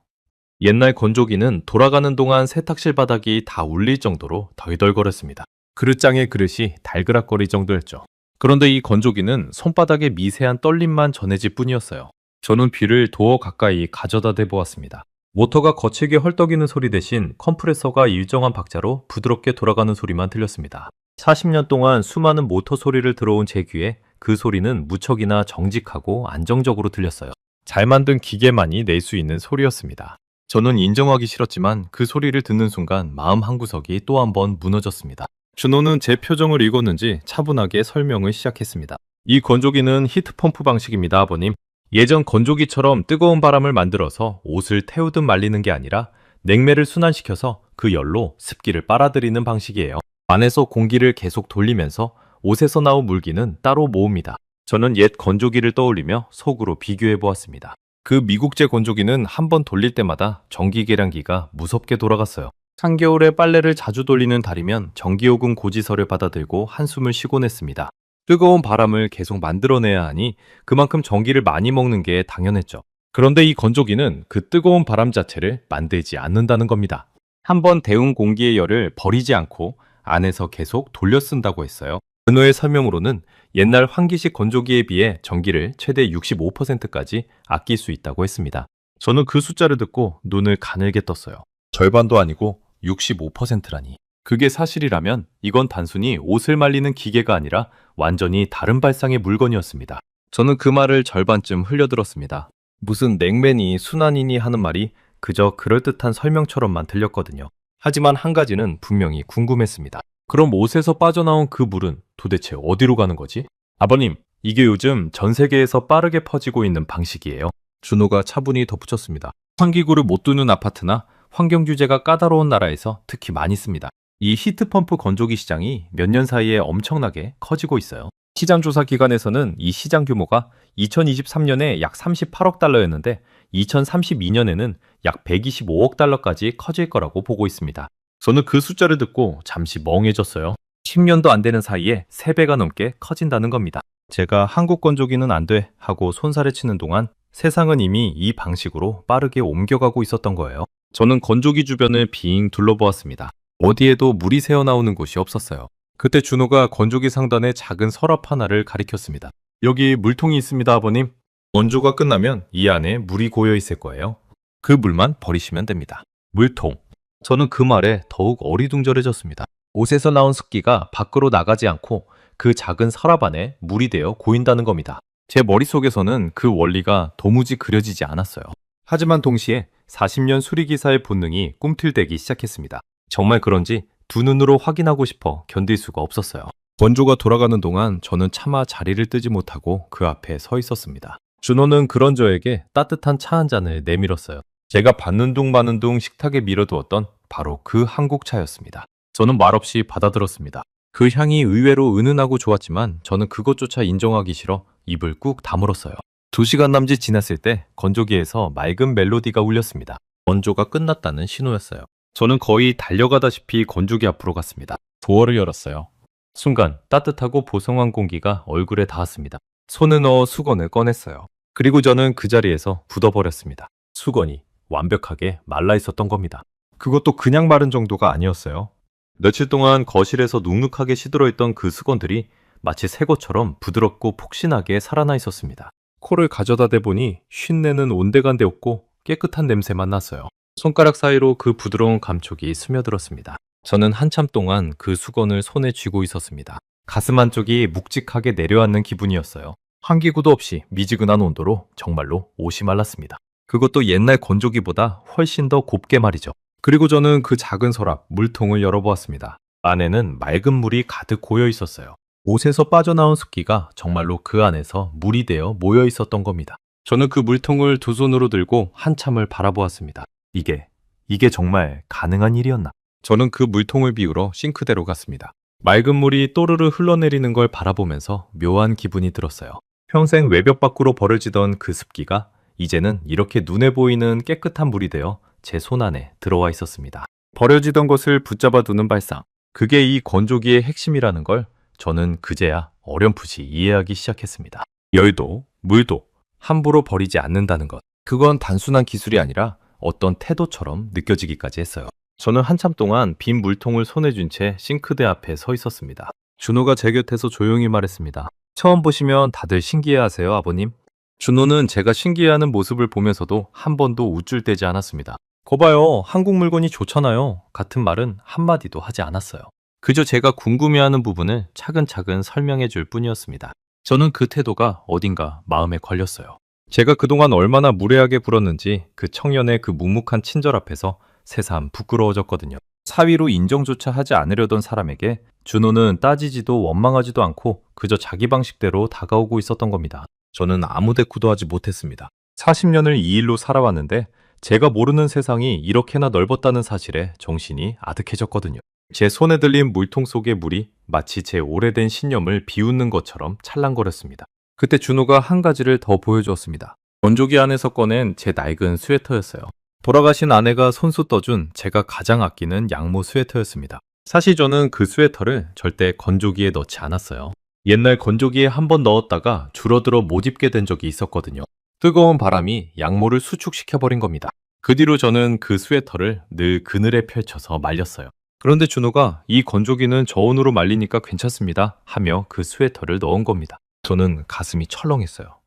옛날 건조기는 돌아가는 동안 세탁실 바닥이 다 울릴 정도로 덜덜거렸습니다. 그릇장의 그릇이 달그락거릴 정도였죠. 그런데 이 건조기는 손바닥의 미세한 떨림만 전해질 뿐이었어요. 저는 귀를 도어 가까이 가져다 대보았습니다. 모터가 거칠게 헐떡이는 소리 대신 컴프레서가 일정한 박자로 부드럽게 돌아가는 소리만 들렸습니다. 40년 동안 수많은 모터 소리를 들어온 제 귀에 그 소리는 무척이나 정직하고 안정적으로 들렸어요. 잘 만든 기계만이 낼 수 있는 소리였습니다. 저는 인정하기 싫었지만 그 소리를 듣는 순간 마음 한구석이 또 한 번 무너졌습니다. 준호는 제 표정을 읽었는지 차분하게 설명을 시작했습니다. 이 건조기는 히트펌프 방식입니다, 아버님. 예전 건조기처럼 뜨거운 바람을 만들어서 옷을 태우듯 말리는 게 아니라 냉매를 순환시켜서 그 열로 습기를 빨아들이는 방식이에요. 안에서 공기를 계속 돌리면서 옷에서 나온 물기는 따로 모읍니다. 저는 옛 건조기를 떠올리며 속으로 비교해 보았습니다. 그 미국제 건조기는 한 번 돌릴 때마다 전기 계량기가 무섭게 돌아갔어요. 한겨울에 빨래를 자주 돌리는 달이면 전기요금 고지서를 받아들고 한숨을 쉬곤 했습니다. 뜨거운 바람을 계속 만들어내야 하니 그만큼 전기를 많이 먹는 게 당연했죠. 그런데 이 건조기는 그 뜨거운 바람 자체를 만들지 않는다는 겁니다. 한번 데운 공기의 열을 버리지 않고 안에서 계속 돌려 쓴다고 했어요. 근호의 설명으로는 옛날 환기식 건조기에 비해 전기를 최대 65%까지 아낄 수 있다고 했습니다. 저는 그 숫자를 듣고 눈을 가늘게 떴어요. 절반도 아니고 65%라니. 그게 사실이라면 이건 단순히 옷을 말리는 기계가 아니라 완전히 다른 발상의 물건이었습니다. 저는 그 말을 절반쯤 흘려들었습니다. 무슨 냉매니 순환이니 하는 말이 그저 그럴듯한 설명처럼만 들렸거든요. 하지만 한 가지는 분명히 궁금했습니다. 그럼 옷에서 빠져나온 그 물은 도대체 어디로 가는 거지? 아버님, 이게 요즘 전 세계에서 빠르게 퍼지고 있는 방식이에요. 준호가 차분히 덧붙였습니다. 환기구를 못 두는 아파트나 환경 규제가 까다로운 나라에서 특히 많이 씁니다. 이 히트펌프 건조기 시장이 몇 년 사이에 엄청나게 커지고 있어요. 시장 조사 기관에서는 이 시장 규모가 2023년에 약 38억 달러였는데 2032년에는 약 125억 달러까지 커질 거라고 보고 있습니다. 저는 그 숫자를 듣고 잠시 멍해졌어요. 10년도 안 되는 사이에 3배가 넘게 커진다는 겁니다. 제가 한국 건조기는 안 돼 하고 손살을 치는 동안 세상은 이미 이 방식으로 빠르게 옮겨가고 있었던 거예요. 저는 건조기 주변을 빙 둘러보았습니다. 어디에도 물이 새어나오는 곳이 없었어요. 그때 준호가 건조기 상단에 작은 서랍 하나를 가리켰습니다. 여기 물통이 있습니다, 아버님. 건조가 끝나면 이 안에 물이 고여 있을 거예요. 그 물만 버리시면 됩니다. 물통. 저는 그 말에 더욱 어리둥절해졌습니다. 옷에서 나온 습기가 밖으로 나가지 않고 그 작은 서랍 안에 물이 되어 고인다는 겁니다. 제 머릿속에서는 그 원리가 도무지 그려지지 않았어요. 하지만 동시에 40년 수리기사의 본능이 꿈틀대기 시작했습니다. 정말 그런지 두 눈으로 확인하고 싶어 견딜 수가 없었어요. 건조가 돌아가는 동안 저는 차마 자리를 뜨지 못하고 그 앞에 서 있었습니다. 준호는 그런 저에게 따뜻한 차 한 잔을 내밀었어요. 제가 받는 둥 마는 둥 식탁에 밀어두었던 바로 그 한국차였습니다. 저는 말없이 받아들었습니다. 그 향이 의외로 은은하고 좋았지만 저는 그것조차 인정하기 싫어 입을 꾹 다물었어요. 2시간 남짓 지났을 때 건조기에서 맑은 멜로디가 울렸습니다. 건조가 끝났다는 신호였어요. 저는 거의 달려가다시피 건조기 앞으로 갔습니다. 도어를 열었어요. 순간 따뜻하고 보송한 공기가 얼굴에 닿았습니다. 손을 넣어 수건을 꺼냈어요. 그리고 저는 그 자리에서 굳어버렸습니다. 수건이 완벽하게 말라 있었던 겁니다. 그것도 그냥 마른 정도가 아니었어요. 며칠 동안 거실에서 눅눅하게 시들어있던 그 수건들이 마치 새 것처럼 부드럽고 폭신하게 살아나 있었습니다. 코를 가져다 대보니 쉰내는 온데간데 없고 깨끗한 냄새만 났어요. 손가락 사이로 그 부드러운 감촉이 스며들었습니다. 저는 한참 동안 그 수건을 손에 쥐고 있었습니다. 가슴 한쪽이 묵직하게 내려앉는 기분이었어요. 환기구도 없이 미지근한 온도로 정말로 옷이 말랐습니다. 그것도 옛날 건조기보다 훨씬 더 곱게 말이죠. 그리고 저는 그 작은 서랍, 물통을 열어보았습니다. 안에는 맑은 물이 가득 고여 있었어요. 옷에서 빠져나온 습기가 정말로 그 안에서 물이 되어 모여 있었던 겁니다. 저는 그 물통을 두 손으로 들고 한참을 바라보았습니다. 이게 정말 가능한 일이었나? 저는 그 물통을 비우러 싱크대로 갔습니다. 맑은 물이 또르르 흘러내리는 걸 바라보면서 묘한 기분이 들었어요. 평생 외벽 밖으로 버려지던 그 습기가 이제는 이렇게 눈에 보이는 깨끗한 물이 되어 제 손 안에 들어와 있었습니다. 버려지던 것을 붙잡아 두는 발상. 그게 이 건조기의 핵심이라는 걸 저는 그제야 어렴풋이 이해하기 시작했습니다. 열도, 물도 함부로 버리지 않는다는 것. 그건 단순한 기술이 아니라 어떤 태도처럼 느껴지기까지 했어요. 저는 한참 동안 빈 물통을 손에 쥔 채 싱크대 앞에 서 있었습니다. 준호가 제 곁에서 조용히 말했습니다. 처음 보시면 다들 신기해하세요, 아버님. 준호는 제가 신기해하는 모습을 보면서도 한 번도 우쭐대지 않았습니다. 거봐요, 한국 물건이 좋잖아요. 같은 말은 한마디도 하지 않았어요. 그저 제가 궁금해하는 부분을 차근차근 설명해 줄 뿐이었습니다. 저는 그 태도가 어딘가 마음에 걸렸어요. 제가 그동안 얼마나 무례하게 굴었는지 그 청년의 그 묵묵한 친절 앞에서 새삼 부끄러워졌거든요. 사위로 인정조차 하지 않으려던 사람에게 준호는 따지지도 원망하지도 않고 그저 자기 방식대로 다가오고 있었던 겁니다. 저는 아무 대꾸도 하지 못했습니다. 40년을 이 일로 살아왔는데 제가 모르는 세상이 이렇게나 넓었다는 사실에 정신이 아득해졌거든요. 제 손에 들린 물통 속의 물이 마치 제 오래된 신념을 비웃는 것처럼 찰랑거렸습니다. 그때 준호가 한 가지를 더 보여주었습니다. 건조기 안에서 꺼낸 제 낡은 스웨터였어요. 돌아가신 아내가 손수 떠준 제가 가장 아끼는 양모 스웨터였습니다. 사실 저는 그 스웨터를 절대 건조기에 넣지 않았어요. 옛날 건조기에 한번 넣었다가 줄어들어 못 입게 된 적이 있었거든요. 뜨거운 바람이 양모를 수축시켜버린 겁니다. 그 뒤로 저는 그 스웨터를 늘 그늘에 펼쳐서 말렸어요. 그런데 준호가 이 건조기는 저온으로 말리니까 괜찮습니다 하며 그 스웨터를 넣은 겁니다. 저는 가슴이 철렁했어요.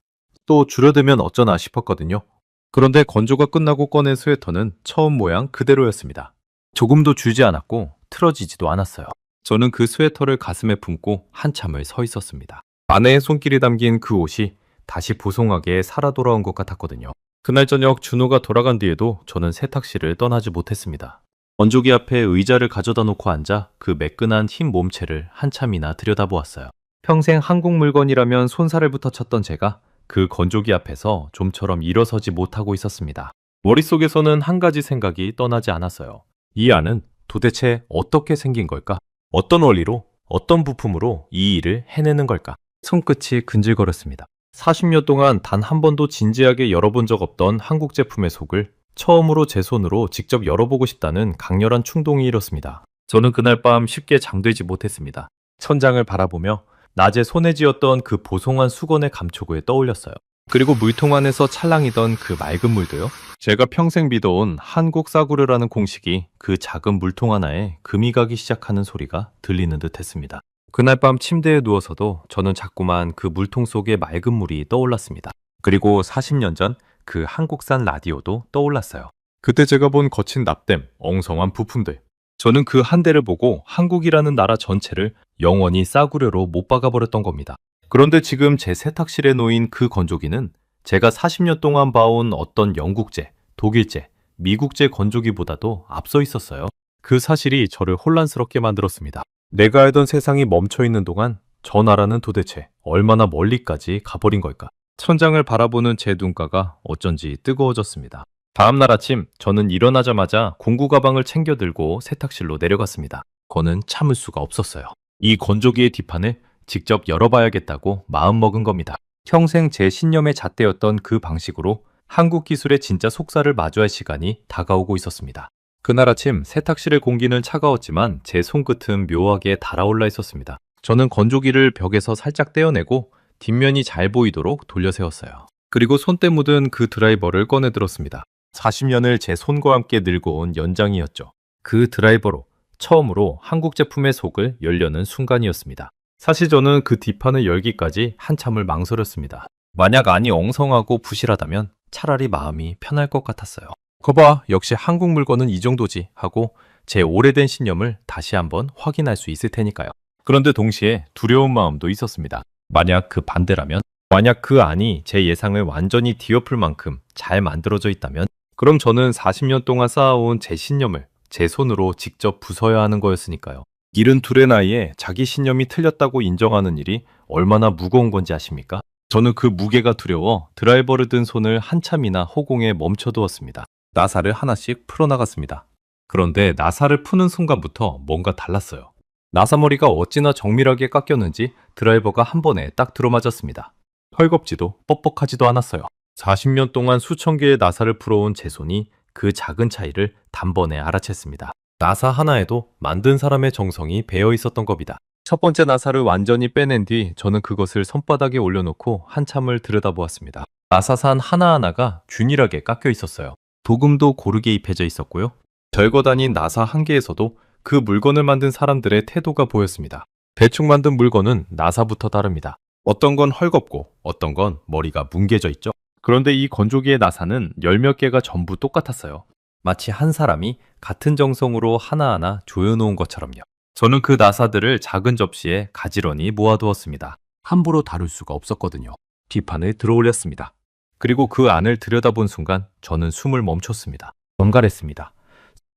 또 줄어들면 어쩌나 싶었거든요. 그런데 건조가 끝나고 꺼낸 스웨터는 처음 모양 그대로였습니다. 조금도 줄지 않았고 틀어지지도 않았어요. 저는 그 스웨터를 가슴에 품고 한참을 서 있었습니다. 아내의 손길이 담긴 그 옷이 다시 보송하게 살아 돌아온 것 같았거든요. 그날 저녁 준호가 돌아간 뒤에도 저는 세탁실을 떠나지 못했습니다. 건조기 앞에 의자를 가져다 놓고 앉아 그 매끈한 흰 몸체를 한참이나 들여다보았어요. 평생 한국 물건이라면 손살을부터 쳤던 제가 그 건조기 앞에서 좀처럼 일어서지 못하고 있었습니다. 머릿속에서는 한 가지 생각이 떠나지 않았어요. 이 안은 도대체 어떻게 생긴 걸까? 어떤 원리로, 어떤 부품으로 이 일을 해내는 걸까? 손끝이 근질거렸습니다. 40년 동안 단 한 번도 진지하게 열어본 적 없던 한국 제품의 속을 처음으로 제 손으로 직접 열어보고 싶다는 강렬한 충동이 일었습니다. 저는 그날 밤 쉽게 잠들지 못했습니다. 천장을 바라보며 낮에 손에 쥐었던 그 보송한 수건의 감촉을 떠올렸어요. 그리고 물통 안에서 찰랑이던 그 맑은 물도요. 제가 평생 믿어온 한국 싸구려라는 공식이 그 작은 물통 하나에 금이 가기 시작하는 소리가 들리는 듯 했습니다. 그날 밤 침대에 누워서도 저는 자꾸만 그 물통 속의 맑은 물이 떠올랐습니다. 그리고 40년 전 그 한국산 라디오도 떠올랐어요. 그때 제가 본 거친 납땜, 엉성한 부품들. 저는 그 한 대를 보고 한국이라는 나라 전체를 영원히 싸구려로 못 박아버렸던 겁니다. 그런데 지금 제 세탁실에 놓인 그 건조기는 제가 40년 동안 봐온 어떤 영국제, 독일제, 미국제 건조기보다도 앞서 있었어요. 그 사실이 저를 혼란스럽게 만들었습니다. 내가 알던 세상이 멈춰있는 동안 저 나라는 도대체 얼마나 멀리까지 가버린 걸까? 천장을 바라보는 제 눈가가 어쩐지 뜨거워졌습니다. 다음 날 아침 저는 일어나자마자 공구 가방을 챙겨 들고 세탁실로 내려갔습니다. 저는 참을 수가 없었어요. 이 건조기의 뒷판을 직접 열어봐야겠다고 마음먹은 겁니다. 평생 제 신념의 잣대였던 그 방식으로 한국 기술의 진짜 속살을 마주할 시간이 다가오고 있었습니다. 그날 아침 세탁실의 공기는 차가웠지만 제 손끝은 묘하게 달아올라 있었습니다. 저는 건조기를 벽에서 살짝 떼어내고 뒷면이 잘 보이도록 돌려 세웠어요. 그리고 손때 묻은 그 드라이버를 꺼내 들었습니다. 40년을 제 손과 함께 늙어온 연장이었죠. 그 드라이버로 처음으로 한국 제품의 속을 열려는 순간이었습니다. 사실 저는 그 뒷판을 열기까지 한참을 망설였습니다. 만약 안이 엉성하고 부실하다면 차라리 마음이 편할 것 같았어요. 거봐, 역시 한국 물건은 이 정도지 하고 제 오래된 신념을 다시 한번 확인할 수 있을 테니까요. 그런데 동시에 두려운 마음도 있었습니다. 만약 그 반대라면, 만약 그 안이 제 예상을 완전히 뒤엎을 만큼 잘 만들어져 있다면, 그럼 저는 40년 동안 쌓아온 제 신념을 제 손으로 직접 부숴야 하는 거였으니까요. 72의 나이에 자기 신념이 틀렸다고 인정하는 일이 얼마나 무거운 건지 아십니까? 저는 그 무게가 두려워 드라이버를 든 손을 한참이나 허공에 멈춰두었습니다. 나사를 하나씩 풀어나갔습니다. 그런데 나사를 푸는 순간부터 뭔가 달랐어요. 나사머리가 어찌나 정밀하게 깎였는지 드라이버가 한 번에 딱 들어맞았습니다. 헐겁지도 뻑뻑하지도 않았어요. 40년 동안 수천 개의 나사를 풀어온 제 손이 그 작은 차이를 단번에 알아챘습니다. 나사 하나에도 만든 사람의 정성이 배어 있었던 겁니다. 첫 번째 나사를 완전히 빼낸 뒤 저는 그것을 손바닥에 올려놓고 한참을 들여다보았습니다. 나사산 하나하나가 균일하게 깎여 있었어요. 도금도 고르게 입혀져 있었고요. 별거 아닌 나사 한 개에서도 그 물건을 만든 사람들의 태도가 보였습니다. 대충 만든 물건은 나사부터 다릅니다. 어떤 건 헐겁고 어떤 건 머리가 뭉개져 있죠. 그런데 이 건조기의 나사는 열 몇 개가 전부 똑같았어요. 마치 한 사람이 같은 정성으로 하나하나 조여놓은 것처럼요. 저는 그 나사들을 작은 접시에 가지런히 모아두었습니다. 함부로 다룰 수가 없었거든요. 뒷판을 들어올렸습니다. 그리고 그 안을 들여다본 순간 저는 숨을 멈췄습니다. 정갈했습니다.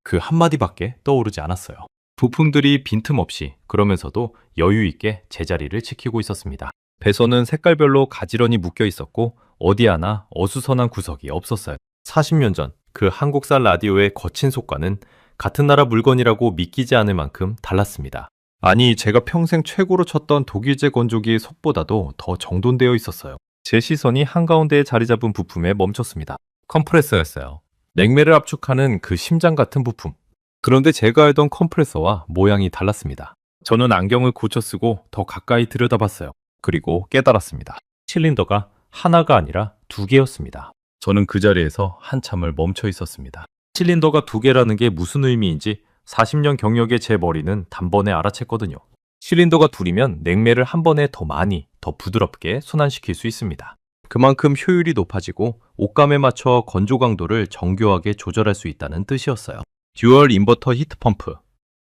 그 한마디밖에 떠오르지 않았어요. 부품들이 빈틈없이 그러면서도 여유 있게 제자리를 지키고 있었습니다. 배선은 색깔별로 가지런히 묶여 있었고 어디 하나 어수선한 구석이 없었어요. 40년 전 그 한국산 라디오의 거친 속과는 같은 나라 물건이라고 믿기지 않을 만큼 달랐습니다. 아니, 제가 평생 최고로 쳤던 독일제 건조기의 속보다도 더 정돈되어 있었어요. 제 시선이 한가운데에 자리 잡은 부품에 멈췄습니다. 컴프레서였어요. 냉매를 압축하는 그 심장 같은 부품. 그런데 제가 알던 컴프레서와 모양이 달랐습니다. 저는 안경을 고쳐 쓰고 더 가까이 들여다봤어요. 그리고 깨달았습니다. 실린더가 하나가 아니라 두 개였습니다. 저는 그 자리에서 한참을 멈춰 있었습니다. 실린더가 두 개라는 게 무슨 의미인지 40년 경력의 제 머리는 단번에 알아챘거든요. 실린더가 둘이면 냉매를 한 번에 더 많이, 더 부드럽게 순환시킬 수 있습니다. 그만큼 효율이 높아지고 옷감에 맞춰 건조 강도를 정교하게 조절할 수 있다는 뜻이었어요. 듀얼 인버터 히트펌프.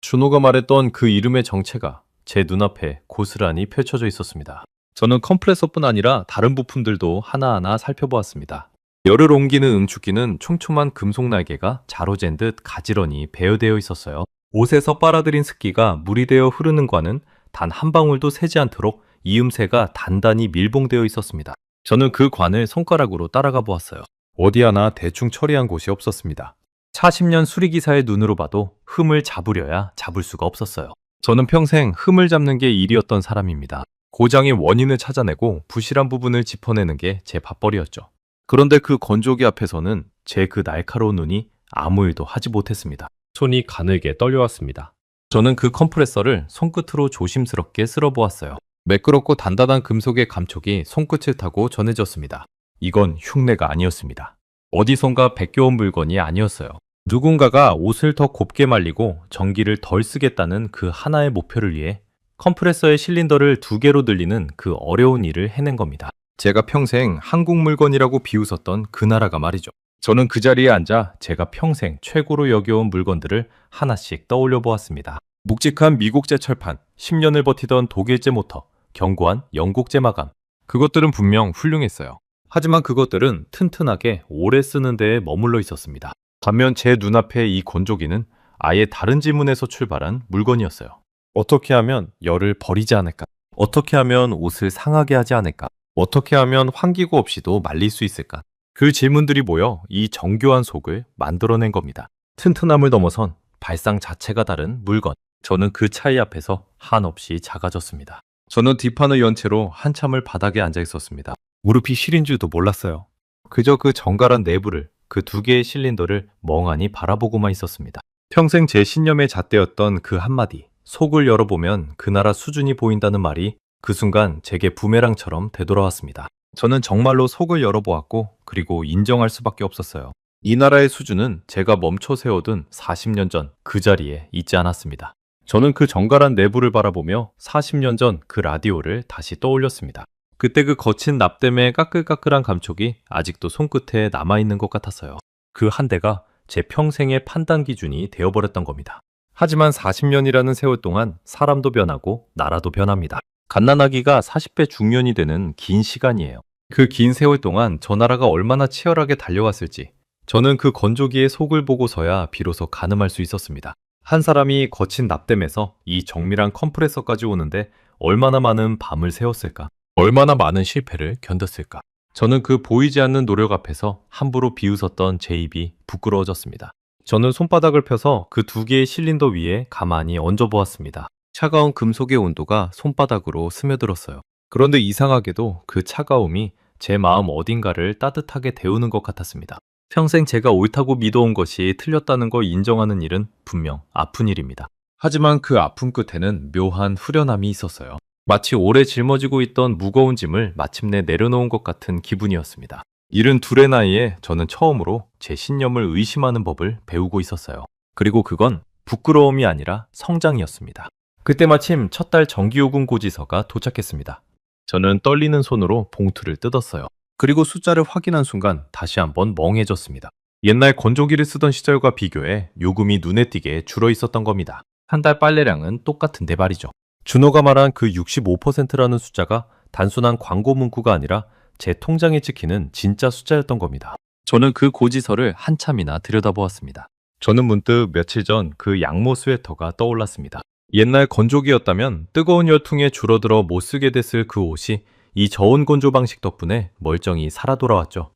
준호가 말했던 그 이름의 정체가 제 눈앞에 고스란히 펼쳐져 있었습니다. 저는 컴프레서뿐 아니라 다른 부품들도 하나하나 살펴보았습니다. 열을 옮기는 응축기는 촘촘한 금속 날개가 자로잰 듯 가지런히 배어되어 있었어요. 옷에서 빨아들인 습기가 물이 되어 흐르는 관은 단 한 방울도 새지 않도록 이음새가 단단히 밀봉되어 있었습니다. 저는 그 관을 손가락으로 따라가 보았어요. 어디 하나 대충 처리한 곳이 없었습니다. 40년 수리기사의 눈으로 봐도 흠을 잡으려야 잡을 수가 없었어요. 저는 평생 흠을 잡는 게 일이었던 사람입니다. 고장의 원인을 찾아내고 부실한 부분을 짚어내는 게 제 밥벌이였죠. 그런데 그 건조기 앞에서는 제 그 날카로운 눈이 아무 일도 하지 못했습니다. 손이 가늘게 떨려왔습니다. 저는 그 컴프레서를 손끝으로 조심스럽게 쓸어보았어요. 매끄럽고 단단한 금속의 감촉이 손끝을 타고 전해졌습니다. 이건 흉내가 아니었습니다. 어디선가 베껴온 물건이 아니었어요. 누군가가 옷을 더 곱게 말리고 전기를 덜 쓰겠다는 그 하나의 목표를 위해 컴프레서의 실린더를 두 개로 늘리는 그 어려운 일을 해낸 겁니다. 제가 평생 한국 물건이라고 비웃었던 그 나라가 말이죠. 저는 그 자리에 앉아 제가 평생 최고로 여겨온 물건들을 하나씩 떠올려 보았습니다. 묵직한 미국제 철판, 10년을 버티던 독일제 모터, 견고한 영국제 마감. 그것들은 분명 훌륭했어요. 하지만 그것들은 튼튼하게 오래 쓰는 데에 머물러 있었습니다. 반면 제 눈앞의 이 건조기는 아예 다른 지문에서 출발한 물건이었어요. 어떻게 하면 열을 버리지 않을까? 어떻게 하면 옷을 상하게 하지 않을까? 어떻게 하면 환기구 없이도 말릴 수 있을까? 그 질문들이 모여 이 정교한 속을 만들어낸 겁니다. 튼튼함을 넘어선 발상 자체가 다른 물건. 저는 그 차이 앞에서 한없이 작아졌습니다. 저는 뒷판을 연 채로 한참을 바닥에 앉아 있었습니다. 무릎이 시린 줄도 몰랐어요. 그저 그 정갈한 내부를, 그 두 개의 실린더를 멍하니 바라보고만 있었습니다. 평생 제 신념의 잣대였던 그 한마디, 속을 열어보면 그 나라 수준이 보인다는 말이 그 순간 제게 부메랑처럼 되돌아왔습니다. 저는 정말로 속을 열어보았고 그리고 인정할 수밖에 없었어요. 이 나라의 수준은 제가 멈춰 세워둔 40년 전 그 자리에 있지 않았습니다. 저는 그 정갈한 내부를 바라보며 40년 전 그 라디오를 다시 떠올렸습니다. 그때 그 거친 납땜의 까끌까끌한 감촉이 아직도 손끝에 남아있는 것 같았어요. 그 한 대가 제 평생의 판단 기준이 되어버렸던 겁니다. 하지만 40년이라는 세월 동안 사람도 변하고 나라도 변합니다. 갓난아기가 40배 중년이 되는 긴 시간이에요. 그 긴 세월 동안 저 나라가 얼마나 치열하게 달려왔을지 저는 그 건조기의 속을 보고서야 비로소 가늠할 수 있었습니다. 한 사람이 거친 납땜에서 이 정밀한 컴프레서까지 오는데 얼마나 많은 밤을 새웠을까? 얼마나 많은 실패를 견뎠을까? 저는 그 보이지 않는 노력 앞에서 함부로 비웃었던 제 입이 부끄러워졌습니다. 저는 손바닥을 펴서 그 두 개의 실린더 위에 가만히 얹어보았습니다. 차가운 금속의 온도가 손바닥으로 스며들었어요. 그런데 이상하게도 그 차가움이 제 마음 어딘가를 따뜻하게 데우는 것 같았습니다. 평생 제가 옳다고 믿어온 것이 틀렸다는 걸 인정하는 일은 분명 아픈 일입니다. 하지만 그 아픔 끝에는 묘한 후련함이 있었어요. 마치 오래 짊어지고 있던 무거운 짐을 마침내 내려놓은 것 같은 기분이었습니다. 72의 나이에 저는 처음으로 제 신념을 의심하는 법을 배우고 있었어요. 그리고 그건 부끄러움이 아니라 성장이었습니다. 그때 마침 첫 달 전기요금 고지서가 도착했습니다. 저는 떨리는 손으로 봉투를 뜯었어요. 그리고 숫자를 확인한 순간 다시 한번 멍해졌습니다. 옛날 건조기를 쓰던 시절과 비교해 요금이 눈에 띄게 줄어 있었던 겁니다. 한 달 빨래량은 똑같은데 말이죠. 준호가 말한 그 65%라는 숫자가 단순한 광고 문구가 아니라 제 통장에 찍히는 진짜 숫자였던 겁니다. 저는 그 고지서를 한참이나 들여다보았습니다. 저는 문득 며칠 전 그 양모 스웨터가 떠올랐습니다. 옛날 건조기였다면 뜨거운 열풍에 줄어들어 못 쓰게 됐을 그 옷이 이 저온 건조 방식 덕분에 멀쩡히 살아 돌아왔죠.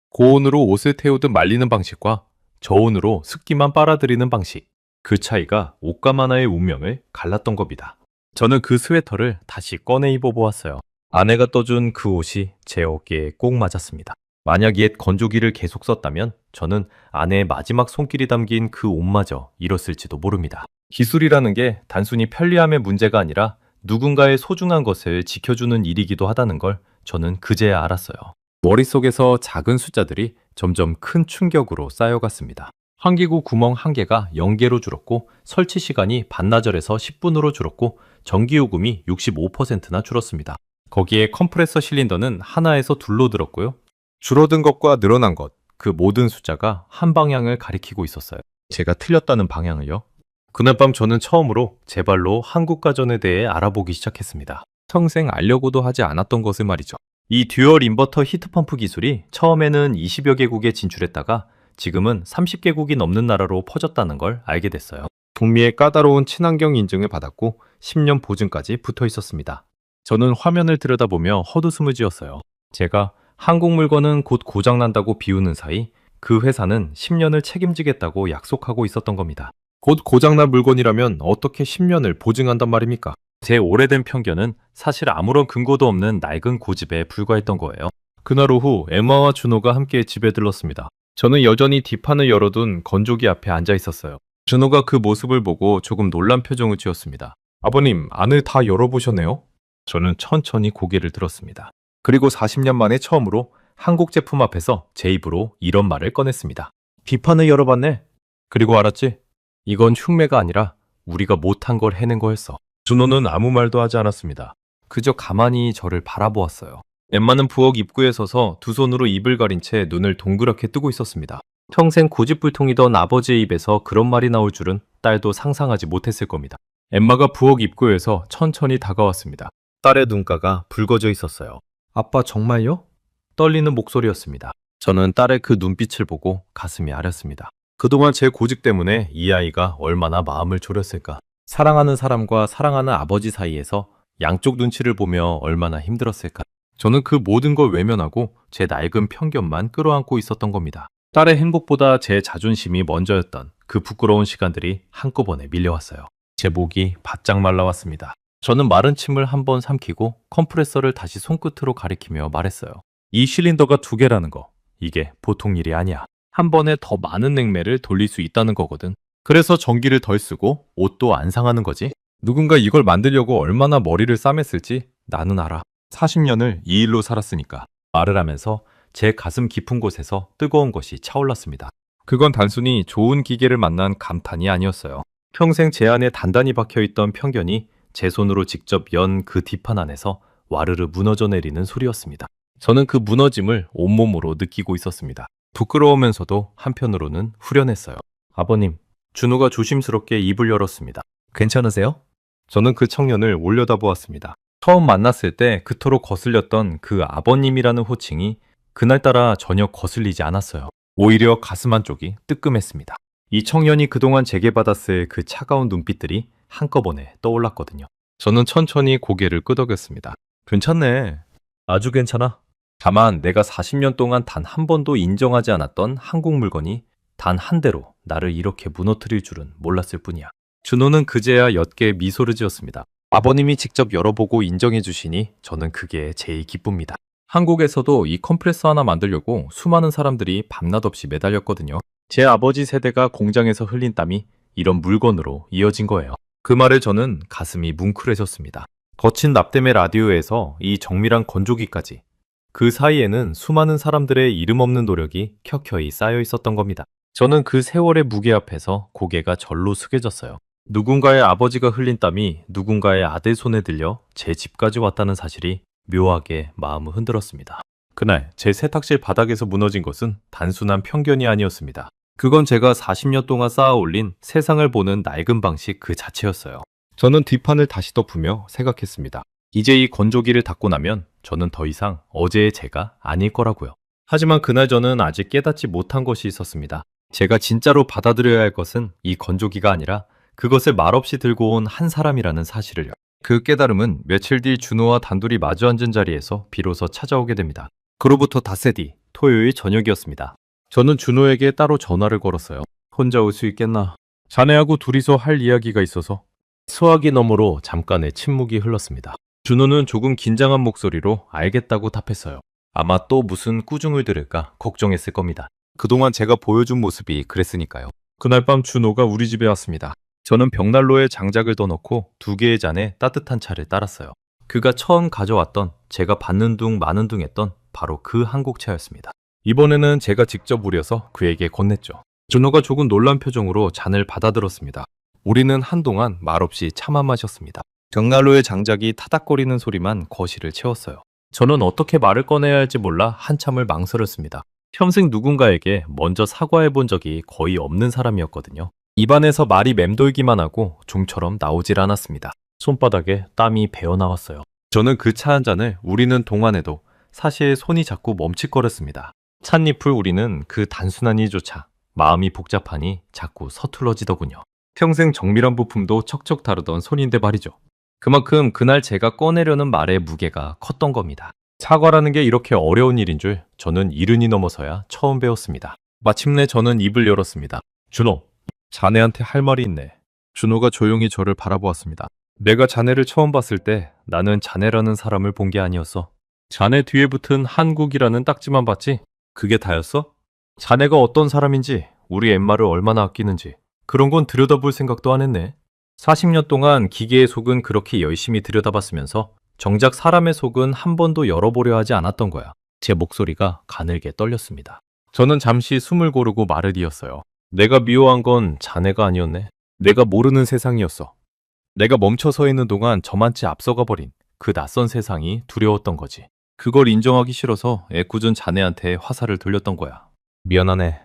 고온으로 옷을 태우듯 말리는 방식과 저온으로 습기만 빨아들이는 방식. 그 차이가 옷감 하나의 운명을 갈랐던 겁니다. 저는 그 스웨터를 다시 꺼내 입어보았어요. 아내가 떠준 그 옷이 제 어깨에 꼭 맞았습니다. 만약 옛 건조기를 계속 썼다면 저는 아내의 마지막 손길이 담긴 그 옷마저 잃었을지도 모릅니다. 기술이라는 게 단순히 편리함의 문제가 아니라 누군가의 소중한 것을 지켜주는 일이기도 하다는 걸 저는 그제야 알았어요. 머릿속에서 작은 숫자들이 점점 큰 충격으로 쌓여갔습니다. 환기구 구멍 1개가 0개로 줄었고 설치 시간이 반나절에서 10분으로 줄었고 전기요금이 65%나 줄었습니다. 거기에 컴프레서 실린더는 하나에서 둘로 늘었고요. 줄어든 것과 늘어난 것, 그 모든 숫자가 한 방향을 가리키고 있었어요. 제가 틀렸다는 방향을요. 그날 밤 저는 처음으로 제 발로 한국 가전에 대해 알아보기 시작했습니다. 평생 알려고도 하지 않았던 것을 말이죠. 이 듀얼 인버터 히트펌프 기술이 처음에는 20여 개국에 진출했다가 지금은 30개국이 넘는 나라로 퍼졌다는 걸 알게 됐어요. 북미의 까다로운 친환경 인증을 받았고 10년 보증까지 붙어 있었습니다. 저는 화면을 들여다보며 헛웃음을 지었어요. 제가 한국 물건은 곧 고장난다고 비우는 사이 그 회사는 10년을 책임지겠다고 약속하고 있었던 겁니다. 곧 고장난 물건이라면 어떻게 10년을 보증한단 말입니까? 제 오래된 편견은 사실 아무런 근거도 없는 낡은 고집에 불과했던 거예요. 그날 오후 엠마와 준호가 함께 집에 들렀습니다. 저는 여전히 뒷판을 열어둔 건조기 앞에 앉아 있었어요. 준호가 그 모습을 보고 조금 놀란 표정을 지었습니다. 아버님, 안을 다 열어보셨네요? 저는 천천히 고개를 들었습니다. 그리고 40년 만에 처음으로 한국 제품 앞에서 제 입으로 이런 말을 꺼냈습니다. 뒷판을 열어봤네. 그리고 알았지? 이건 흉내가 아니라 우리가 못한 걸 해낸 거였어. 준호는 아무 말도 하지 않았습니다. 그저 가만히 저를 바라보았어요. 엠마는 부엌 입구에 서서 두 손으로 입을 가린 채 눈을 동그랗게 뜨고 있었습니다. 평생 고집불통이던 아버지의 입에서 그런 말이 나올 줄은 딸도 상상하지 못했을 겁니다. 엠마가 부엌 입구에서 천천히 다가왔습니다. 딸의 눈가가 붉어져 있었어요. 아빠 정말요? 떨리는 목소리였습니다. 저는 딸의 그 눈빛을 보고 가슴이 아렸습니다. 그동안 제 고집 때문에 이 아이가 얼마나 마음을 졸였을까. 사랑하는 사람과 사랑하는 아버지 사이에서 양쪽 눈치를 보며 얼마나 힘들었을까. 저는 그 모든 걸 외면하고 제 낡은 편견만 끌어안고 있었던 겁니다. 딸의 행복보다 제 자존심이 먼저였던 그 부끄러운 시간들이 한꺼번에 밀려왔어요. 제 목이 바짝 말라왔습니다. 저는 마른 침을 한번 삼키고 컴프레서를 다시 손끝으로 가리키며 말했어요. 이 실린더가 2개라는 거, 이게 보통 일이 아니야. 한 번에 더 많은 냉매를 돌릴 수 있다는 거거든. 그래서 전기를 덜 쓰고 옷도 안 상하는 거지. 누군가 이걸 만들려고 얼마나 머리를 싸맸을지 나는 알아. 40년을 이 일로 살았으니까. 말을 하면서 제 가슴 깊은 곳에서 뜨거운 것이 차올랐습니다. 그건 단순히 좋은 기계를 만난 감탄이 아니었어요. 평생 제 안에 단단히 박혀있던 편견이 제 손으로 직접 연 그 뒷판 안에서 와르르 무너져 내리는 소리였습니다. 저는 그 무너짐을 온몸으로 느끼고 있었습니다. 부끄러우면서도 한편으로는 후련했어요. 아버님, 준호가 조심스럽게 입을 열었습니다. 괜찮으세요? 저는 그 청년을 올려다보았습니다. 처음 만났을 때 그토록 거슬렸던 그 아버님이라는 호칭이 그날따라 전혀 거슬리지 않았어요. 오히려 가슴 한쪽이 뜨끔했습니다. 이 청년이 그동안 제게 받았을 그 차가운 눈빛들이 한꺼번에 떠올랐거든요. 저는 천천히 고개를 끄덕였습니다. 괜찮네. 아주 괜찮아. 다만 내가 40년 동안 단 한 번도 인정하지 않았던 한국 물건이 단 한 대로 나를 이렇게 무너뜨릴 줄은 몰랐을 뿐이야. 준호는 그제야 옅게 미소를 지었습니다. 아버님이 직접 열어보고 인정해 주시니 저는 그게 제일 기쁩니다. 한국에서도 이 컴프레서 하나 만들려고 수많은 사람들이 밤낮 없이 매달렸거든요. 제 아버지 세대가 공장에서 흘린 땀이 이런 물건으로 이어진 거예요. 그 말에 저는 가슴이 뭉클해졌습니다. 거친 납땜의 라디오에서 이 정밀한 건조기까지 그 사이에는 수많은 사람들의 이름 없는 노력이 켜켜이 쌓여 있었던 겁니다. 저는 그 세월의 무게 앞에서 고개가 절로 숙여졌어요. 누군가의 아버지가 흘린 땀이 누군가의 아들 손에 들려 제 집까지 왔다는 사실이 묘하게 마음을 흔들었습니다. 그날 제 세탁실 바닥에서 무너진 것은 단순한 편견이 아니었습니다. 그건 제가 40년 동안 쌓아 올린 세상을 보는 낡은 방식 그 자체였어요. 저는 뒷판을 다시 덮으며 생각했습니다. 이제 이 건조기를 닫고 나면 저는 더 이상 어제의 제가 아닐 거라고요. 하지만 그날 저는 아직 깨닫지 못한 것이 있었습니다. 제가 진짜로 받아들여야 할 것은 이 건조기가 아니라 그것을 말없이 들고 온 한 사람이라는 사실을요. 그 깨달음은 며칠 뒤 준호와 단둘이 마주 앉은 자리에서 비로소 찾아오게 됩니다. 그로부터 닷새 뒤 토요일 저녁이었습니다. 저는 준호에게 따로 전화를 걸었어요. 혼자 올 수 있겠나? 자네하고 둘이서 할 이야기가 있어서. 수화기 너머로 잠깐의 침묵이 흘렀습니다. 준호는 조금 긴장한 목소리로 알겠다고 답했어요. 아마 또 무슨 꾸중을 들을까 걱정했을 겁니다. 그동안 제가 보여준 모습이 그랬으니까요. 그날 밤 준호가 우리 집에 왔습니다. 저는 벽난로에 장작을 더 넣고 2개의 잔에 따뜻한 차를 따랐어요. 그가 처음 가져왔던 제가 받는 둥 마는 둥 했던 바로 그 한국차였습니다. 이번에는 제가 직접 우려서 그에게 건넸죠. 준호가 조금 놀란 표정으로 잔을 받아들었습니다. 우리는 한동안 말없이 차만 마셨습니다. 벽난로의 장작이 타닥거리는 소리만 거실을 채웠어요. 저는 어떻게 말을 꺼내야 할지 몰라 한참을 망설였습니다. 평생 누군가에게 먼저 사과해 본 적이 거의 없는 사람이었거든요. 입안에서 말이 맴돌기만 하고 좀처럼 나오질 않았습니다. 손바닥에 땀이 배어나왔어요. 저는 그 차 한 잔을 우리는 동안에도 사실 손이 자꾸 멈칫거렸습니다. 찻잎을 우리는 그 단순한 일조차 마음이 복잡하니 자꾸 서툴러지더군요. 평생 정밀한 부품도 척척 다루던 손인데 말이죠. 그만큼 그날 제가 꺼내려는 말의 무게가 컸던 겁니다. 사과라는 게 이렇게 어려운 일인 줄 저는 이른이 넘어서야 처음 배웠습니다. 마침내 저는 입을 열었습니다. 준호, 자네한테 할 말이 있네. 준호가 조용히 저를 바라보았습니다. 내가 자네를 처음 봤을 때 나는 자네라는 사람을 본 게 아니었어. 자네 뒤에 붙은 한국이라는 딱지만 봤지? 그게 다였어? 자네가 어떤 사람인지, 우리 엠마를 얼마나 아끼는지 그런 건 들여다볼 생각도 안 했네. 40년 동안 기계의 속은 그렇게 열심히 들여다봤으면서 정작 사람의 속은 한 번도 열어보려 하지 않았던 거야. 제 목소리가 가늘게 떨렸습니다. 저는 잠시 숨을 고르고 말을 이었어요. 내가 미워한 건 자네가 아니었네. 내가 모르는 세상이었어. 내가 멈춰 서 있는 동안 저만치 앞서가 버린 그 낯선 세상이 두려웠던 거지. 그걸 인정하기 싫어서 애꿎은 자네한테 화살을 돌렸던 거야. 미안하네.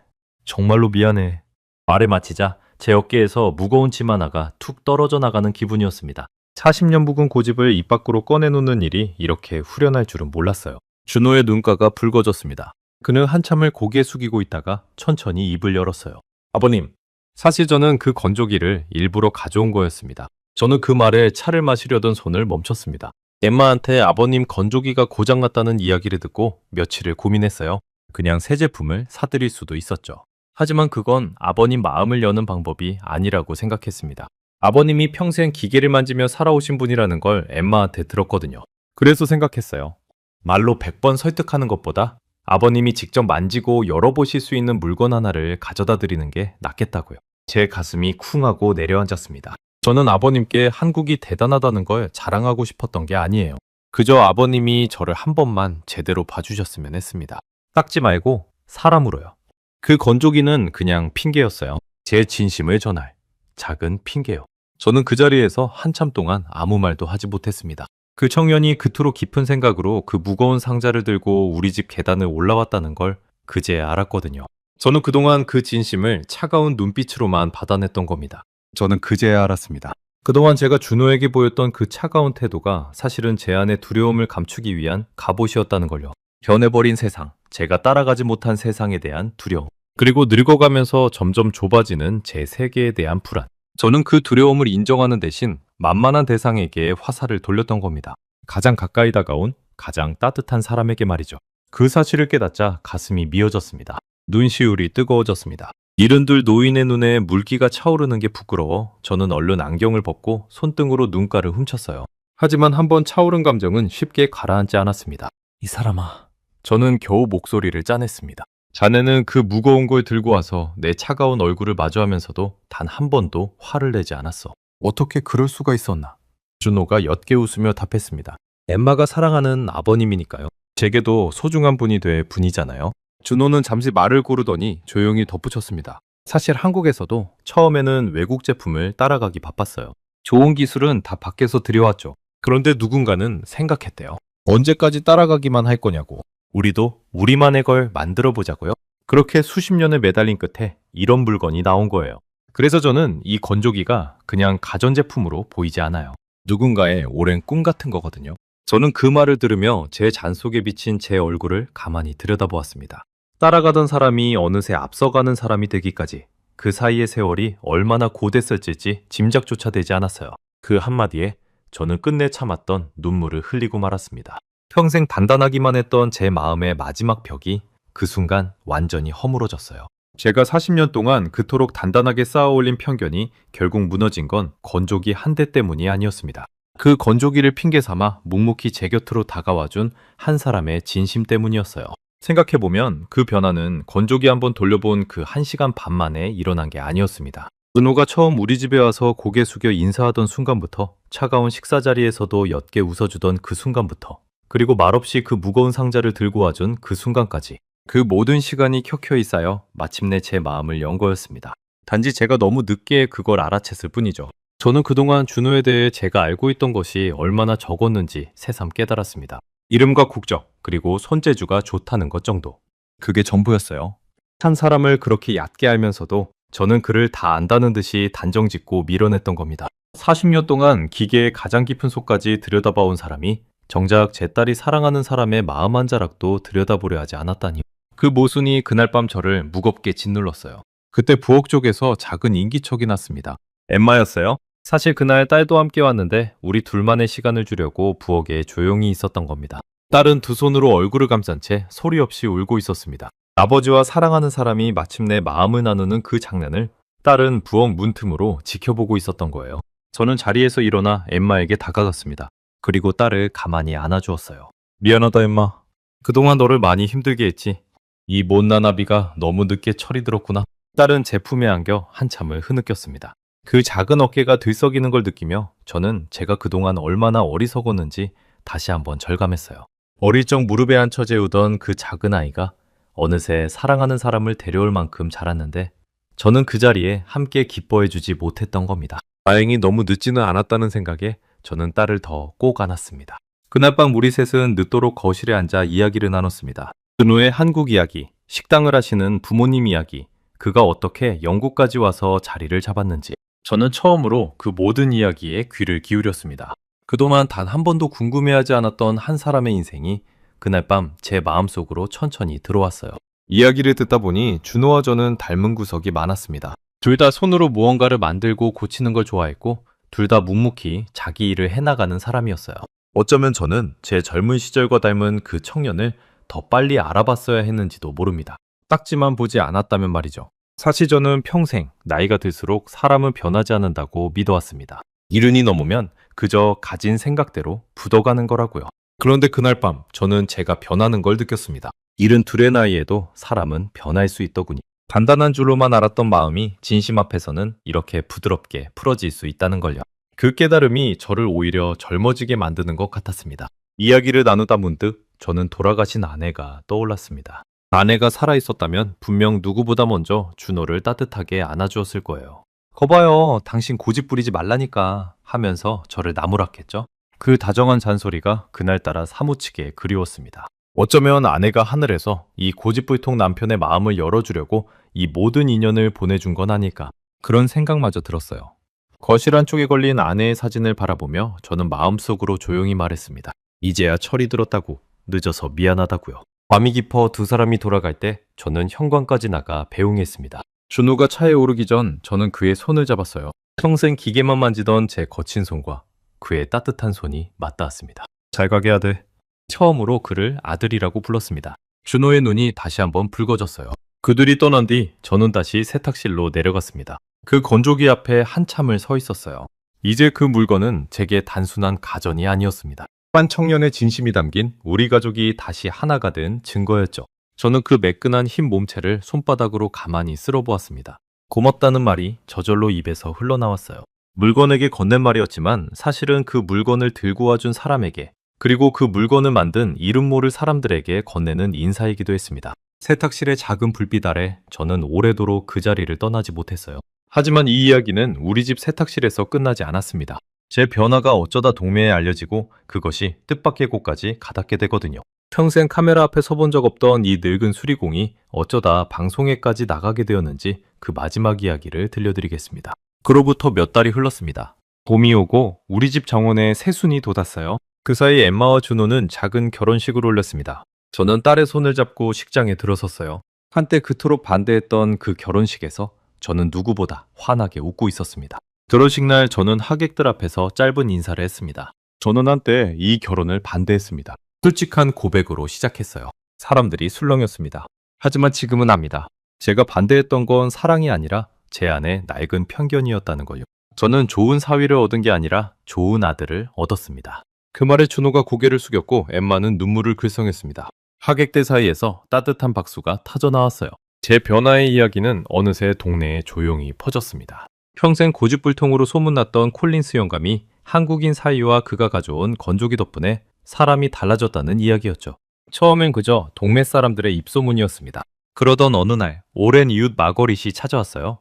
정말로 미안해. 말을 마치자 제 어깨에서 무거운 침 하나가 툭 떨어져 나가는 기분이었습니다. 40년 묵은 고집을 입 밖으로 꺼내놓는 일이 이렇게 후련할 줄은 몰랐어요. 준호의 눈가가 붉어졌습니다. 그는 한참을 고개 숙이고 있다가 천천히 입을 열었어요. 아버님, 사실 저는 그 건조기를 일부러 가져온 거였습니다. 저는 그 말에 차를 마시려던 손을 멈췄습니다. 엠마한테 아버님 건조기가 고장났다는 이야기를 듣고 며칠을 고민했어요. 그냥 새 제품을 사드릴 수도 있었죠. 하지만 그건 아버님 마음을 여는 방법이 아니라고 생각했습니다. 아버님이 평생 기계를 만지며 살아오신 분이라는 걸 엠마한테 들었거든요. 그래서 생각했어요. 말로 100번 설득하는 것보다 아버님이 직접 만지고 열어보실 수 있는 물건 하나를 가져다 드리는 게 낫겠다고요. 제 가슴이 쿵하고 내려앉았습니다. 저는 아버님께 한국이 대단하다는 걸 자랑하고 싶었던 게 아니에요. 그저 아버님이 저를 한 번만 제대로 봐주셨으면 했습니다. 닦지 말고 사람으로요. 그 건조기는 그냥 핑계였어요. 제 진심을 전할 작은 핑계요. 저는 그 자리에서 한참 동안 아무 말도 하지 못했습니다. 그 청년이 그토록 깊은 생각으로 그 무거운 상자를 들고 우리 집 계단을 올라왔다는 걸 그제 알았거든요. 저는 그동안 그 진심을 차가운 눈빛으로만 받아냈던 겁니다. 저는 그제야 알았습니다. 그동안 제가 준호에게 보였던 그 차가운 태도가 사실은 제 안의 두려움을 감추기 위한 갑옷이었다는 걸요. 변해버린 세상, 제가 따라가지 못한 세상에 대한 두려움, 그리고 늙어가면서 점점 좁아지는 제 세계에 대한 불안. 저는 그 두려움을 인정하는 대신 만만한 대상에게 화살을 돌렸던 겁니다. 가장 가까이 다가온 가장 따뜻한 사람에게 말이죠. 그 사실을 깨닫자 가슴이 미어졌습니다. 눈시울이 뜨거워졌습니다. 이른들 노인의 눈에 물기가 차오르는 게 부끄러워 저는 얼른 안경을 벗고 손등으로 눈가를 훔쳤어요. 하지만 한번 차오른 감정은 쉽게 가라앉지 않았습니다. 이 사람아. 저는 겨우 목소리를 짜냈습니다. 자네는 그 무거운 걸 들고 와서 내 차가운 얼굴을 마주하면서도 단 한 번도 화를 내지 않았어. 어떻게 그럴 수가 있었나? 준호가 옅게 웃으며 답했습니다. 엠마가 사랑하는 아버님이니까요. 제게도 소중한 분이 될 분이잖아요. 준호는 잠시 말을 고르더니 조용히 덧붙였습니다. 사실 한국에서도 처음에는 외국 제품을 따라가기 바빴어요. 좋은 기술은 다 밖에서 들여왔죠. 그런데 누군가는 생각했대요. 언제까지 따라가기만 할 거냐고. 우리도 우리만의 걸 만들어 보자고요. 그렇게 수십 년을 매달린 끝에 이런 물건이 나온 거예요. 그래서 저는 이 건조기가 그냥 가전제품으로 보이지 않아요. 누군가의 오랜 꿈 같은 거거든요. 저는 그 말을 들으며 제 잔속에 비친 제 얼굴을 가만히 들여다보았습니다. 따라가던 사람이 어느새 앞서가는 사람이 되기까지 그 사이의 세월이 얼마나 고됐을지 짐작조차 되지 않았어요. 그 한마디에 저는 끝내 참았던 눈물을 흘리고 말았습니다. 평생 단단하기만 했던 제 마음의 마지막 벽이 그 순간 완전히 허물어졌어요. 제가 40년 동안 그토록 단단하게 쌓아올린 편견이 결국 무너진 건 건조기 한 대 때문이 아니었습니다. 그 건조기를 핑계 삼아 묵묵히 제 곁으로 다가와준 한 사람의 진심 때문이었어요. 생각해보면 그 변화는 건조기 한번 돌려본 그 1시간 반 만에 일어난 게 아니었습니다. 은호가 처음 우리 집에 와서 고개 숙여 인사하던 순간부터, 차가운 식사 자리에서도 옅게 웃어주던 그 순간부터, 그리고 말없이 그 무거운 상자를 들고 와준 그 순간까지 그 모든 시간이 켜켜이 쌓여 마침내 제 마음을 연 거였습니다. 단지 제가 너무 늦게 그걸 알아챘을 뿐이죠. 저는 그동안 준호에 대해 제가 알고 있던 것이 얼마나 적었는지 새삼 깨달았습니다. 이름과 국적, 그리고 손재주가 좋다는 것 정도. 그게 전부였어요. 한 사람을 그렇게 얕게 알면서도 저는 그를 다 안다는 듯이 단정짓고 밀어냈던 겁니다. 40년 동안 기계의 가장 깊은 속까지 들여다봐온 사람이 정작 제 딸이 사랑하는 사람의 마음 한 자락도 들여다보려 하지 않았다니. 그 모순이 그날 밤 저를 무겁게 짓눌렀어요. 그때 부엌 쪽에서 작은 인기척이 났습니다. 엠마였어요. 사실 그날 딸도 함께 왔는데 우리 둘만의 시간을 주려고 부엌에 조용히 있었던 겁니다. 딸은 두 손으로 얼굴을 감싼 채 소리 없이 울고 있었습니다. 아버지와 사랑하는 사람이 마침내 마음을 나누는 그 장면을 딸은 부엌 문틈으로 지켜보고 있었던 거예요. 저는 자리에서 일어나 엠마에게 다가갔습니다. 그리고 딸을 가만히 안아주었어요. 미안하다 엠마. 그동안 너를 많이 힘들게 했지. 이 못난 아비가 너무 늦게 철이 들었구나. 딸은 제 품에 안겨 한참을 흐느꼈습니다. 그 작은 어깨가 들썩이는 걸 느끼며 저는 제가 그동안 얼마나 어리석었는지 다시 한번 절감했어요. 어릴 적 무릎에 앉혀 재우던 그 작은 아이가 어느새 사랑하는 사람을 데려올 만큼 자랐는데 저는 그 자리에 함께 기뻐해주지 못했던 겁니다. 다행히 너무 늦지는 않았다는 생각에 저는 딸을 더 꼭 안았습니다. 그날 밤 우리 셋은 늦도록 거실에 앉아 이야기를 나눴습니다. 준호의 한국 이야기, 식당을 하시는 부모님 이야기, 그가 어떻게 영국까지 와서 자리를 잡았는지. 저는 처음으로 그 모든 이야기에 귀를 기울였습니다. 그동안 단 한 번도 궁금해하지 않았던 한 사람의 인생이 그날 밤 제 마음속으로 천천히 들어왔어요. 이야기를 듣다 보니 준호와 저는 닮은 구석이 많았습니다. 둘 다 손으로 무언가를 만들고 고치는 걸 좋아했고 둘 다 묵묵히 자기 일을 해나가는 사람이었어요. 어쩌면 저는 제 젊은 시절과 닮은 그 청년을 더 빨리 알아봤어야 했는지도 모릅니다. 딱지만 보지 않았다면 말이죠. 사실 저는 평생 나이가 들수록 사람은 변하지 않는다고 믿어왔습니다. 이른이 넘으면 그저 가진 생각대로 굳어가는 거라고요. 그런데 그날 밤 저는 제가 변하는 걸 느꼈습니다. 72의 나이에도 사람은 변할 수 있더군요. 단단한 줄로만 알았던 마음이 진심 앞에서는 이렇게 부드럽게 풀어질 수 있다는 걸요. 그 깨달음이 저를 오히려 젊어지게 만드는 것 같았습니다. 이야기를 나누다 문득 저는 돌아가신 아내가 떠올랐습니다. 아내가 살아있었다면 분명 누구보다 먼저 준호를 따뜻하게 안아주었을 거예요. 거봐요, 당신 고집 부리지 말라니까 하면서 저를 나무랐겠죠. 그 다정한 잔소리가 그날따라 사무치게 그리웠습니다. 어쩌면 아내가 하늘에서 이 고집불통 남편의 마음을 열어주려고 이 모든 인연을 보내준 건 아닐까. 그런 생각마저 들었어요. 거실 한쪽에 걸린 아내의 사진을 바라보며 저는 마음속으로 조용히 말했습니다. 이제야 철이 들었다고, 늦어서 미안하다고요. 밤이 깊어 두 사람이 돌아갈 때 저는 현관까지 나가 배웅했습니다. 준호가 차에 오르기 전 저는 그의 손을 잡았어요. 평생 기계만 만지던 제 거친 손과 그의 따뜻한 손이 맞닿았습니다. 잘 가게 아들. 처음으로 그를 아들이라고 불렀습니다. 준호의 눈이 다시 한번 붉어졌어요. 그들이 떠난 뒤 저는 다시 세탁실로 내려갔습니다. 그 건조기 앞에 한참을 서 있었어요. 이제 그 물건은 제게 단순한 가전이 아니었습니다. 한 청년의 진심이 담긴 우리 가족이 다시 하나가 된 증거였죠. 저는 그 매끈한 흰 몸체를 손바닥으로 가만히 쓸어보았습니다. 고맙다는 말이 저절로 입에서 흘러나왔어요. 물건에게 건넨 말이었지만 사실은 그 물건을 들고 와준 사람에게, 그리고 그 물건을 만든 이름 모를 사람들에게 건네는 인사이기도 했습니다. 세탁실의 작은 불빛 아래 저는 오래도록 그 자리를 떠나지 못했어요. 하지만 이 이야기는 우리 집 세탁실에서 끝나지 않았습니다. 제 변화가 어쩌다 동네에 알려지고 그것이 뜻밖의 곳까지 가닿게 되거든요. 평생 카메라 앞에 서본 적 없던 이 늙은 수리공이 어쩌다 방송에까지 나가게 되었는지 그 마지막 이야기를 들려드리겠습니다. 그로부터 몇 달이 흘렀습니다. 봄이 오고 우리 집 정원에 새순이 돋았어요. 그 사이 엠마와 준호는 작은 결혼식을 올렸습니다. 저는 딸의 손을 잡고 식장에 들어섰어요. 한때 그토록 반대했던 그 결혼식에서 저는 누구보다 환하게 웃고 있었습니다. 결혼식 날 저는 하객들 앞에서 짧은 인사를 했습니다. 저는 한때 이 결혼을 반대했습니다. 솔직한 고백으로 시작했어요. 사람들이 술렁였습니다. 하지만 지금은 압니다. 제가 반대했던 건 사랑이 아니라 제 안에 낡은 편견이었다는 걸요. 저는 좋은 사위를 얻은 게 아니라 좋은 아들을 얻었습니다. 그 말에 준호가 고개를 숙였고 엠마는 눈물을 글썽였습니다. 하객들 사이에서 따뜻한 박수가 터져나왔어요. 제 변화의 이야기는 어느새 동네에 조용히 퍼졌습니다. 평생 고집불통으로 소문났던 콜린스 영감이 한국인 사위와 그가 가져온 건조기 덕분에 사람이 달라졌다는 이야기였죠. 처음엔 그저 동네 사람들의 입소문이었습니다. 그러던 어느 날 오랜 이웃 마거릿이 찾아왔어요.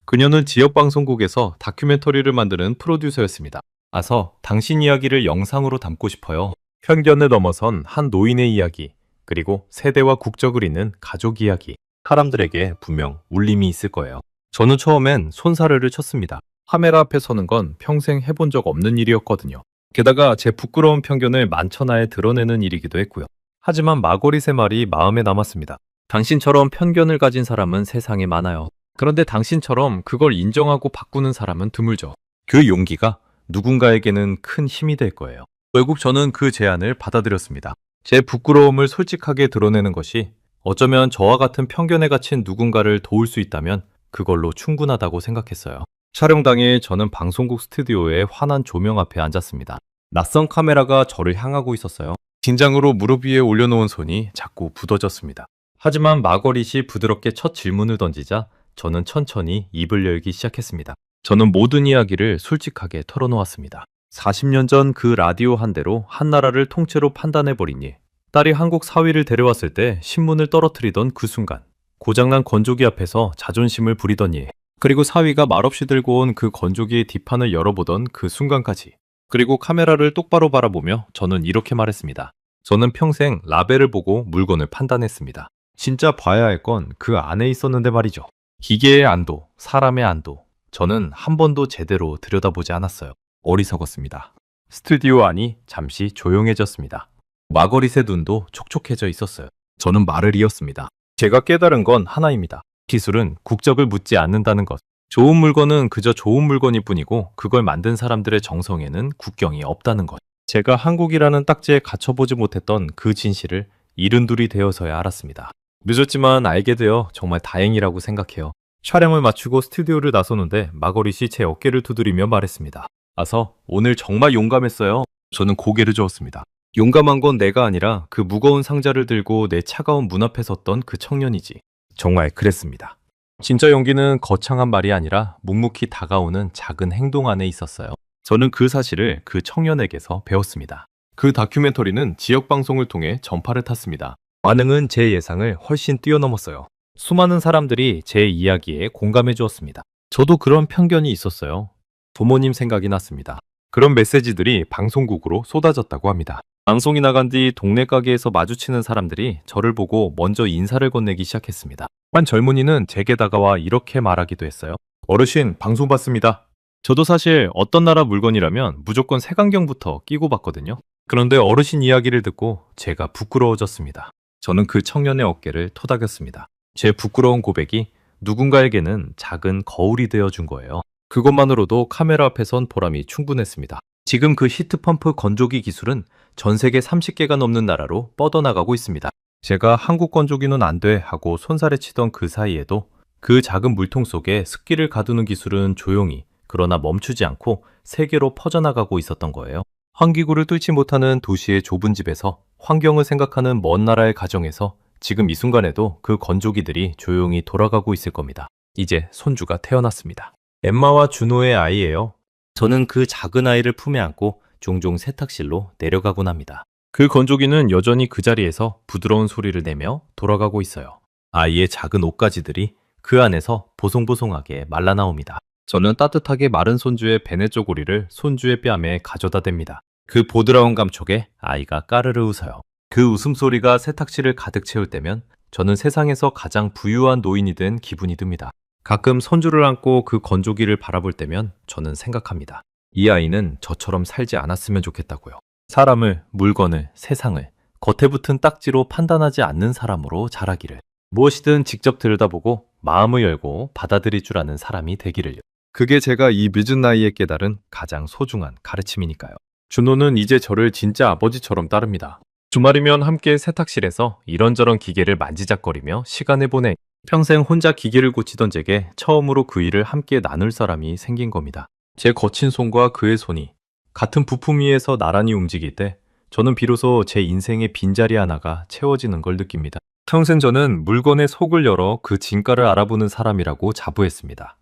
그녀는 지역방송국에서 다큐멘터리를 만드는 프로듀서였습니다. 아서 당신 이야기를 영상으로 담고 싶어요. 편견을 넘어선 한 노인의 이야기, 그리고 세대와 국적을 잇는 가족 이야기. 사람들에게 분명 울림이 있을 거예요. 저는 처음엔 손사래를 쳤습니다. 카메라 앞에 서는 건 평생 해본 적 없는 일이었거든요. 게다가 제 부끄러운 편견을 만천하에 드러내는 일이기도 했고요. 하지만 마거릿의 말이 마음에 남았습니다. 당신처럼 편견을 가진 사람은 세상에 많아요. 그런데 당신처럼 그걸 인정하고 바꾸는 사람은 드물죠. 그 용기가 누군가에게는 큰 힘이 될 거예요. 결국 저는 그 제안을 받아들였습니다. 제 부끄러움을 솔직하게 드러내는 것이 어쩌면 저와 같은 편견에 갇힌 누군가를 도울 수 있다면 그걸로 충분하다고 생각했어요. 촬영 당일 저는 방송국 스튜디오의 환한 조명 앞에 앉았습니다. 낯선 카메라가 저를 향하고 있었어요. 긴장으로 무릎 위에 올려놓은 손이 자꾸 굳어졌습니다. 하지만 마거릿이 부드럽게 첫 질문을 던지자 저는 천천히 입을 열기 시작했습니다. 저는 모든 이야기를 솔직하게 털어놓았습니다. 40년 전 그 라디오 한 대로 한 나라를 통째로 판단해버린 일. 딸이 한국 사위를 데려왔을 때 신문을 떨어뜨리던 그 순간. 고장난 건조기 앞에서 자존심을 부리던 일. 그리고 사위가 말없이 들고 온 그 건조기의 뒷판을 열어보던 그 순간까지. 그리고 카메라를 똑바로 바라보며 저는 이렇게 말했습니다. 저는 평생 라벨을 보고 물건을 판단했습니다. 진짜 봐야 할 건 그 안에 있었는데 말이죠. 기계의 안도, 사람의 안도. 저는 한 번도 제대로 들여다보지 않았어요. 어리석었습니다. 스튜디오 안이 잠시 조용해졌습니다. 마거릿의 눈도 촉촉해져 있었어요. 저는 말을 이었습니다. 제가 깨달은 건 하나입니다. 기술은 국적을 묻지 않는다는 것. 좋은 물건은 그저 좋은 물건일 뿐이고 그걸 만든 사람들의 정성에는 국경이 없다는 것. 제가 한국이라는 딱지에 갇혀보지 못했던 그 진실을 이른둘이 되어서야 알았습니다. 늦었지만 알게 되어 정말 다행이라고 생각해요. 촬영을 마치고 스튜디오를 나서는데 마거릿이 제 어깨를 두드리며 말했습니다. 아서 오늘 정말 용감했어요. 저는 고개를 저었습니다. 용감한 건 내가 아니라 그 무거운 상자를 들고 내 차가운 문 앞에 섰던 그 청년이지. 정말 그랬습니다. 진짜 용기는 거창한 말이 아니라 묵묵히 다가오는 작은 행동 안에 있었어요. 저는 그 사실을 그 청년에게서 배웠습니다. 그 다큐멘터리는 지역 방송을 통해 전파를 탔습니다. 반응은 제 예상을 훨씬 뛰어넘었어요. 수많은 사람들이 제 이야기에 공감해 주었습니다. 저도 그런 편견이 있었어요. 부모님 생각이 났습니다. 그런 메시지들이 방송국으로 쏟아졌다고 합니다. 방송이 나간 뒤 동네 가게에서 마주치는 사람들이 저를 보고 먼저 인사를 건네기 시작했습니다. 한 젊은이는 제게 다가와 이렇게 말하기도 했어요. 어르신, 방송 봤습니다. 저도 사실 어떤 나라 물건이라면 무조건 색안경부터 끼고 봤거든요. 그런데 어르신 이야기를 듣고 제가 부끄러워졌습니다. 저는 그 청년의 어깨를 토닥였습니다. 제 부끄러운 고백이 누군가에게는 작은 거울이 되어준 거예요. 그것만으로도 카메라 앞에 선 보람이 충분했습니다. 지금 그 히트펌프 건조기 기술은 전 세계 30개가 넘는 나라로 뻗어나가고 있습니다. 제가 한국 건조기는 안 돼 하고 손살에 치던 그 사이에도 그 작은 물통 속에 습기를 가두는 기술은 조용히 그러나 멈추지 않고 세계로 퍼져나가고 있었던 거예요. 환기구를 뚫지 못하는 도시의 좁은 집에서 환경을 생각하는 먼 나라의 가정에서 지금 이 순간에도 그 건조기들이 조용히 돌아가고 있을 겁니다. 이제 손주가 태어났습니다. 엠마와 준호의 아이예요. 저는 그 작은 아이를 품에 안고 종종 세탁실로 내려가곤 합니다. 그 건조기는 여전히 그 자리에서 부드러운 소리를 내며 돌아가고 있어요. 아이의 작은 옷가지들이 그 안에서 보송보송하게 말라 나옵니다. 저는 따뜻하게 마른 손주의 베네 쪼고리를 손주의 뺨에 가져다 댑니다. 그 보드라운 감촉에 아이가 까르르 웃어요. 그 웃음소리가 세탁실을 가득 채울 때면 저는 세상에서 가장 부유한 노인이 된 기분이 듭니다. 가끔 손주를 안고 그 건조기를 바라볼 때면 저는 생각합니다. 이 아이는 저처럼 살지 않았으면 좋겠다고요. 사람을, 물건을, 세상을 겉에 붙은 딱지로 판단하지 않는 사람으로 자라기를. 무엇이든 직접 들여다보고 마음을 열고 받아들일 줄 아는 사람이 되기를요. 그게 제가 이 늦은 나이에 깨달은 가장 소중한 가르침이니까요. 준호는 이제 저를 진짜 아버지처럼 따릅니다. 주말이면 함께 세탁실에서 이런저런 기계를 만지작거리며 시간을 보내 평생 혼자 기계를 고치던 제게 처음으로 그 일을 함께 나눌 사람이 생긴 겁니다. 제 거친 손과 그의 손이 같은 부품 위에서 나란히 움직일 때 저는 비로소 제 인생의 빈자리 하나가 채워지는 걸 느낍니다. 평생 저는 물건의 속을 열어 그 진가를 알아보는 사람이라고 자부했습니다.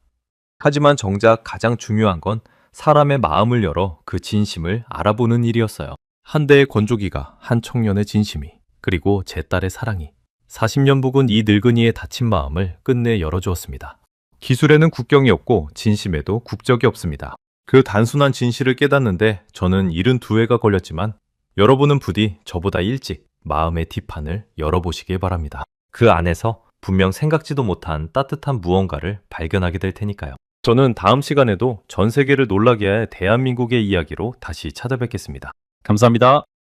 하지만 정작 가장 중요한 건 사람의 마음을 열어 그 진심을 알아보는 일이었어요. 한 대의 건조기가 한 청년의 진심이 그리고 제 딸의 사랑이 40년 묵은 이 늙은이의 다친 마음을 끝내 열어주었습니다. 기술에는 국경이 없고 진심에도 국적이 없습니다. 그 단순한 진실을 깨닫는데 저는 72회가 걸렸지만 여러분은 부디 저보다 일찍 마음의 뒷판을 열어보시길 바랍니다. 그 안에서 분명 생각지도 못한 따뜻한 무언가를 발견하게 될 테니까요. 저는 다음 시간에도 전 세계를 놀라게 할 대한민국의 이야기로 다시 찾아뵙겠습니다. 감사합니다.